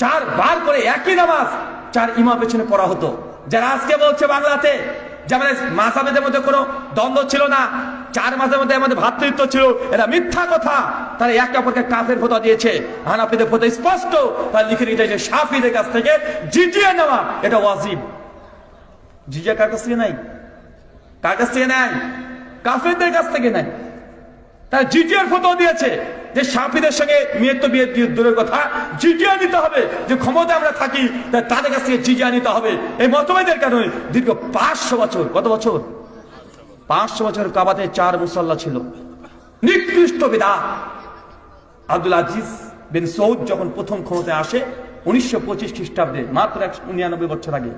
4 বার করে একই নামাজ 4 ইমাম পেছনে পড়া হতো। যারা আজকে বলছে বাংলাতে যেমন মাযহাবের মধ্যে কোনো দ্বন্দ্ব ছিল না, 4 মাসের মধ্যে আমাদের ভ্রাতৃত্ব ছিল, এটা মিথ্যা কথা। তারা একে অপরকে কাফের ফতোয়া দিয়েছে। হানাফিদের ফতোয়া স্পষ্ট, তারা লিখে রেখেছে শাফিদের কাছ থেকে জিজিয়া নেওয়া এটা ওয়াজিব। জিজিয়া কার কাছ থেকে নাই? কার কাছ থেকে নেয়? কাফেরদের কাছ থেকে নেয়। তারা জিজিয়ার ফতোয়া দিয়েছে যে শাফিদের সঙ্গে মেয়ের তো বিয়ে দূরের কথা, জিজিয়া নিতে হবে। যে ক্ষমতা আমরা থাকি তাদের কাছ থেকে জিজিয়া নিতে হবে। এই মতভেদের কারণে দীর্ঘ 500 বছর, কত বছর? 500 বছর কাবাতে 4 মুসাল্লা ছিল। নিকৃষ্ট বিদআত। আব্দুল আজিজ বিন সৌদ যখন প্রথম ক্ষমতায় আসে 1925 খ্রিস্টাব্দে, মাত্র 199 বছর আগে,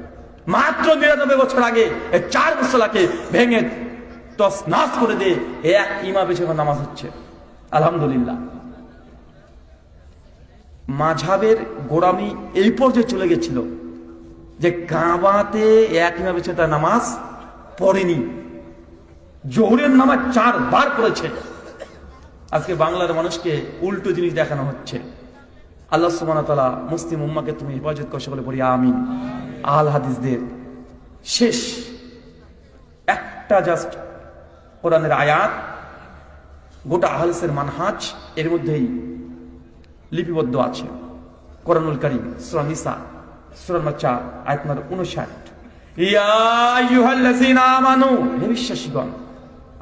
মাত্র 99 বছর আগে এই 4 মুসাল্লাকে ভেঙে তছনছ করে দিয়ে এক ইমাম পেছনে নামাজ হচ্ছে। আলহামদুলিল্লাহ। মাযহাবের গোড়ামি এই পর্যায়ে চলে গেছিল যে কাবাতে এক ইমাম পেছনে তার নামাজ পড়েনি, জোহরের নামাজ 4 বার পড়েছে। আজকে বাংলার মানুষকে উল্টো জিনিস দেখানো হচ্ছে। আল্লাহ সুবহানাহু ওয়া তাআলা মুসলিম উম্মাহকে তুমি হেফাজত করো, সকলে বলি আমিন। আহলে হাদিসদের শেষ একটা জাস্ট কোরআনের আয়াত, গোটা আহলের মানহাজ এর মধ্যেই লিপিবদ্ধ আছে। কোরআনুল কারীম সূরা নিসা সূরা নম্বর 4 আয়াত নম্বর 59, ইয়া আইয়ুহাল্লাযীনা আমানু, হে বিশ্বাসীগণ,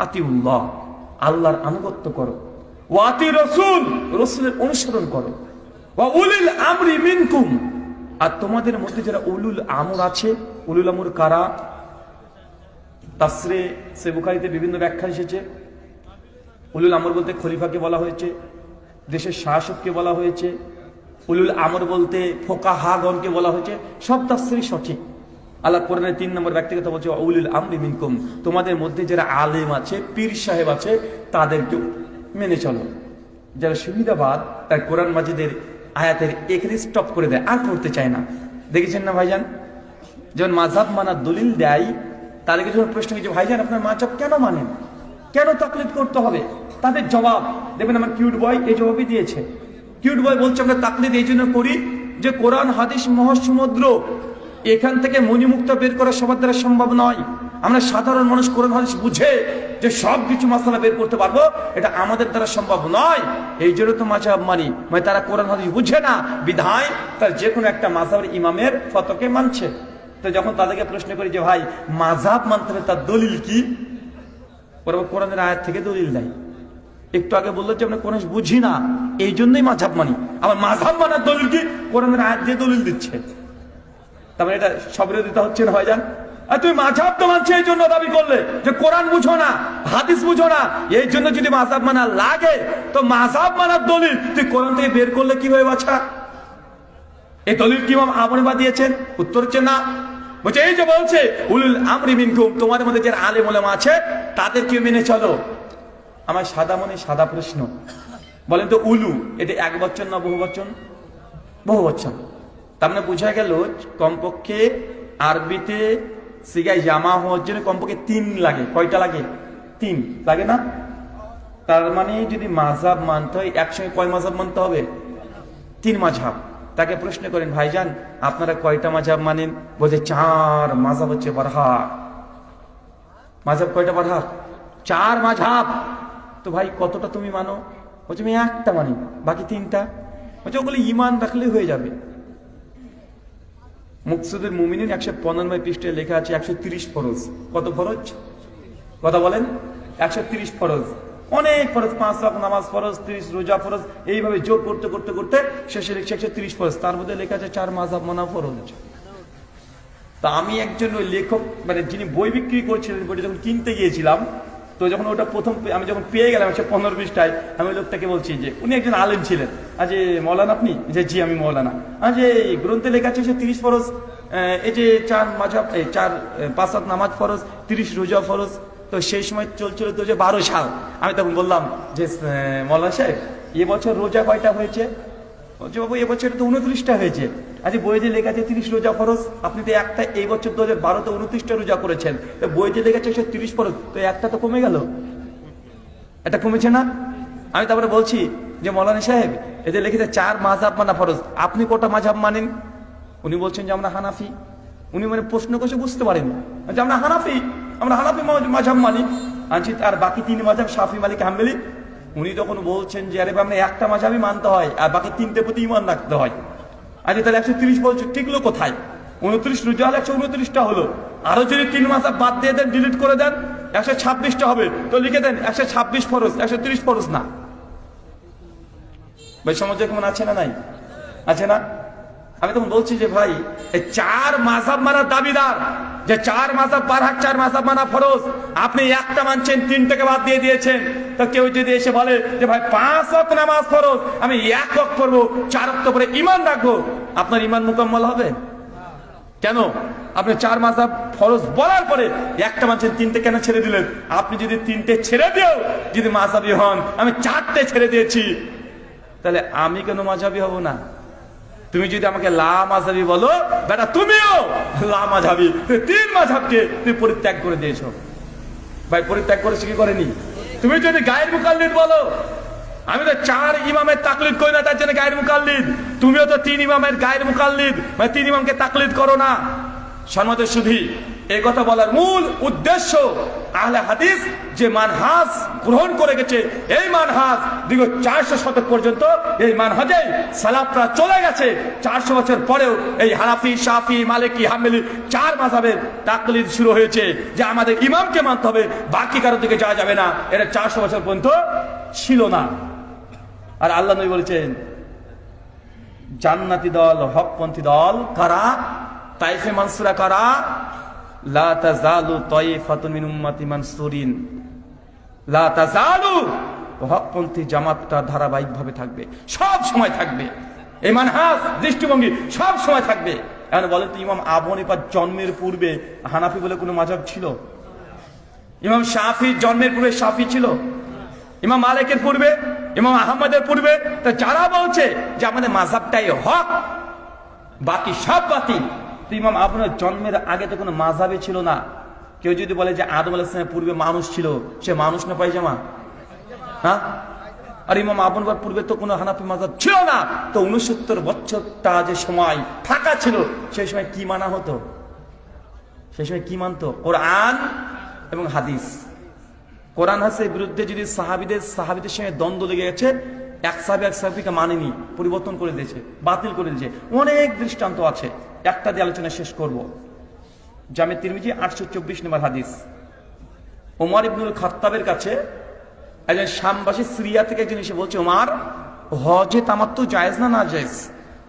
আতিউল্লাহ, আল্লাহর আনুগত্য করো, ওয়া আতি রাসূল, রাসূলের অনুসরণ করো, ওয়া উলিল আমরি মিনকুম, আর তোমাদের মধ্যে যারা উলুল আমর আছে। উলুল আমর কারা? তাফসিরে সহিহ বুখারীতে বিভিন্ন ব্যাখ্যা এসেছে। উলুল আমর বলতে খলিফাকে বলা হয়েছে, দেশের শাসককে বলা হয়েছে। উলুল আমর বলতে ফুকাহাগণকে বলা হয়েছে। সব তাফসিরই সঠিক। আল্লাহ কোরআনের 3 নম্বর ব্যক্তিগত বলছে উলুল আমরি মিনকুম, তোমাদের মধ্যে যারা আলেম আছে, পীর সাহেব আছে, তাদেরকে মেনে চলো। যারা সুবিধাবাদ তার কোরআন মাজিদের আয়াতের এখানে স্টপ করে দেয়, আর পড়তে চায় না। দেখেছেন না ভাইজান? যখন মাযহাব মানার দলিল দেয়, তাদেরকে যখন প্রশ্ন হয়েছে ভাইজান আপনার মাযহাব কেন মানেন, কেন তাকলিদ করতে হবে, তাদের জবাব দেখবেন আমার কিউট বয় এই জবাবই দিয়েছে। কিউট বয় বলছে আমরা তাকলিদ এই জন্য করি যে কোরআন হাদিস মহাসমুদ্র, এখান থেকে মণিমুক্তা বের করা সবার দ্বারা সম্ভব নয়। আমরা সাধারণ মানুষ কোরআন হাদিস বুঝে যে সব কিছু মাসালা বের করতে পারবো, এটা আমাদের দ্বারা সম্ভব নয়। এই জন্য তো মাযহাব মানি, মানে তারা কোরআন হাদিস বুঝে না, বিধায় তার যে কোনো একটা মাযহাবের ইমামের ফতোয়াকে মানছে। তো যখন তাদেরকে প্রশ্ন করি যে ভাই মাযহাব মানতে হবে তার দলিল কি, ওরা কোরআনের আয়াত থেকে দলিল দেয়। একটু আগে বললো যে আমরা কোরআন বুঝি না, এই জন্যই মাযহাব মানি। আবার মাযহাব মানার দলিল কি, কোরআনের আয়াত দিয়ে দলিল দিচ্ছে। তারপরে এটা সবিরোধিতা হচ্ছে না হয় যান। আর তুমি মাযহাব তো মানছো এই জন্য দাবি করলে যে কোরআন বুঝো না, হাদিস বুঝো না, এই জন্য যদি মাযহাব মানা লাগে তো মাযহাব মানার দলিল তুই কোরআন থেকে বের করলে কি হয়ে বাছা? এই দলিল কি ইমাম আবু হানিফা দিয়েছেন? উত্তর হচ্ছে না। বলছে এই যে বলছে উলুল আমরি মিনকুম, তোমাদের মধ্যে যারা আলেম ওলামা আছে তাদেরকে মেনে চলো। আমার সাদা মনে সাদা প্রশ্ন, বলেন তো উলু এটা এক বচন না বহু বচন? বহু বচন। তার মানে বোঝা গেল কমপক্ষে আরবিতে সিগায় জামা হওয়ার জন্য কমপক্ষে 3 লাগে। কয়টা লাগে? 3 লাগে না? তার মানে যদি মাযহাব মানতে হয় একসঙ্গে কয় মাযহাব মানতে হবে? 3 মাযহাব। তাকে প্রশ্ন করেন ভাইজান আপনারা কয়টা মাযহাব মানেন? বলছে 4 মাযহাব হচ্ছে বারহাক। মাযহাব কয়টা বারহাক? 4 মাযহাব। তো ভাই কতটা তুমি মানো? বলছে আমি একটা মানি, বাকি 3টা। বলছে ওগুলো ঈমান রাখলে হয়ে যাবে। মুকসুদুল মুমিনিন 195 পৃষ্ঠায় লেখা আছে 130 ফরজ। কত ফরজ? কথা বলেন। 130 ফরজ, অনেক ফরজ, 5 ওয়াক্ত নামাজ ফরজ, 30 রোজা ফরজ, এইভাবে যোগ করতে করতে করতে শেষে লিখছে 130 ফরজ। তার মধ্যে লেখা আছে 4 মাযহাব মানা ফরজ। তা আমি একজন ওই লেখক, মানে যিনি বই বিক্রি করছিলেন, বইটা যখন কিনতে গিয়েছিলাম, তো যখন ওটা প্রথম আমি যখন পেয়ে গেলাম 15 পৃষ্ঠায়, আমি লোকটাকে বলছি যে উনি একজন আলেম ছিলেন, আজ মৌলানা আপনি? যে জি আমি মৌলানা। আজ এই গ্রন্থে লেখা আছে 30 ফরজ, এই যে 4 মাযহাব, 5 ওয়াক্ত নামাজ ফরজ, 30 রোজা ফরজ। তো সেই সময় চলছিল 2012 সাল। আমি তখন বললাম যে মৌলানা সাহেব এবছর রোজা কয়টা হয়েছে? বলছে বাবু এবছর তো 29টা হয়েছে। আচ্ছা বইয়ে যে লেখা আছে 30 রোজা ফরজ, আপনি তো একটা এই বছর 2012-তে 29টা রোজা করেছেন, তো বইয়ে যে লেখা আছে 30 ফরজ, তো একটা তো কমে গেল, এটা কমেছে না? আমি তারপরে বলছি যে মৌলানা সাহেব এতে লিখেছে 4 মাযহাব মানা ফরজ, আপনি কটা মাযহাব মানেন? উনি বলছেন যে আমরা হানাফি। উনি মানে প্রশ্ন করছে বুঝতে পারেন যে আমরা হানাফি মাযহাব মানি। আনছি আর বাকি 3 মাযহাব শাফি, মালিকি, হাম্বলি। উনি তখন বলছেন যে আরে আমরা একটা মাযহাবই মানতে হয় আর বাকি 3টে প্রতি ঈমান রাখতে হয়। আচ্ছা তাহলে 130 বলছে টিকলো কোথায়? 29 রোজা হলে 129টা হলো। আরো যদি 3 মাযহাব বাদ দিয়ে দেন, ডিলিট করে দেন, 126টা হবে। তো লিখে দেন 126 ফরজ, 130 ফরজ না। ভাই সমাজে কেমন আছে না নাই? আছে না? আমি তখন বলছি যে ভাই এই 4 মাযহাব মানার দাবিদার, যে 4 মাযহাব বারহাক, 4 মাযহাব মানা ফরজ, আপনি একটা মানছেন, 3টাকে বাদ দিয়ে দিয়েছেন। তো কেউ যদি এসে বলে যে ভাই 5 ওয়াক্ত নামাজ ফরজ, আমি 1 ওয়াক্ত পড়বো, 4 ওয়াক্ত পরে ঈমান রাখবো, আপনার ঈমান মুকাম্মাল হবে? কেন? আপনি 4 মাযহাব ফরজ বলার পরে একটা মানছেন, 3টে কেন ছেড়ে দিলেন? আপনি যদি 3টে ছেড়ে দিও যদি মাযহাবী হন, আমি 4টে ছেড়ে দিয়েছি, তাহলে আমি কেন মাযহাবী হব না? তুমি যদি আমাকে লা মাযহাবী বলো, বেটা তুমিও লা মাযহাবী। 3 মাযহাবকে তুমি পরিত্যাগ করে দিয়েছো। ভাই পরিত্যাগ করেছে কি করেনি? তুমি যদি গায়ের মুকাল্লিদ বলো, আমি তো 4 ইমামের তাকলিদ করি না তার জন্য গায়ের মুকাল্লিদ, তুমিও তো 3 ইমামের গায়ের মুকাল্লিদ, মানে 3 ইমামকে তাকলিদ করো না। সম্মানিত সুধী, এই কথা বলার মূল উদ্দেশ্য আহলে হাদিস যে মানহাজ গ্রহণ করে গেছে, এই মানহাজ দীর্ঘ 400 শতক পর্যন্ত এই মানহাজে সালাফরা চলে গেছে। 400 বছর পরেও এই হানাফি, শাফি, মালিকি, হাম্বলি 4 মাযহাবের তাকলিদ শুরু হয়েছে যে আমাদের ইমামকে মানতে হবে, বাকি কারো দিকে যাওয়া যাবে না। এটা 400 বছর পর্যন্ত ছিল না। আর আল্লাহ নবী বলেছেন জান্নাতি দল, হকপন্থী দল কারা? তাইফে মানসুরা কারা? লা তাজালু তাইফাতুন মিন উম্মতি মানসুরিন, লা তাজালু, হকপন্থী জামাতটা ধারাবাহিকভাবে থাকবে, সব সময় থাকবে। এই মানহাজ দৃষ্টিভঙ্গি সব সময় থাকবে। এখন বলেন তো ইমাম আবু হানিফার জন্মের পূর্বে হানাফি বলে কোনো মাযহাব ছিল? ইমাম শাফির জন্মের পূর্বে শাফি ছিল? ইমাম মালিকের পূর্বে, ইমাম আহমদের পূর্বে? তা যারা বলছে যে আমাদের মাযহাবটাই হক, বাকি সব বাতিল, তো ইমাম আবুর জন্মের আগে তো কোনো মাযহাবই ছিল না। কেউ যদি বলে যে আদম আলাইহিস সালামের পূর্বে মানুষ ছিল, সে মানুষ না পায়জামা? হ্যাঁ আর ইমাম আবু হানিফার পূর্বে তো কোনো হানাফি মাযহাব ছিল না, তো 69 বছরটা যে সময় ফাঁকা ছিল, সেই সময় কি মানা হতো? সেই সময় কি মানতো? কোরআন এবং হাদিস। কোরআন হাদিসের বিরুদ্ধে যদি সাহাবীদের সঙ্গে দ্বন্দ্ব লেগে গেছে, এক সাহাবীকে মানেনি, পরিবর্তন করে দিয়েছে, বাতিল করে দিয়েছে, অনেক দৃষ্টান্ত আছে। একটা দিয়ে আলোচনা শেষ করব। জামে তিরমিজি 824 নম্বর হাদিস। ওমর ইবনুল খাত্তাবের কাছে একজন শামবাসী সিরিয়া থেকে একজন এসে বলছে, ওমর, হজে তামাত্তু জায়েজ না না জায়েজ?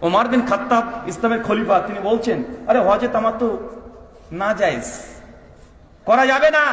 ওমর বিন খাত্তাব ইসলামের খলিফা, তিনি বলছেন, আরে হজে তামাত্তু না জায়েজ, করা যাবে না।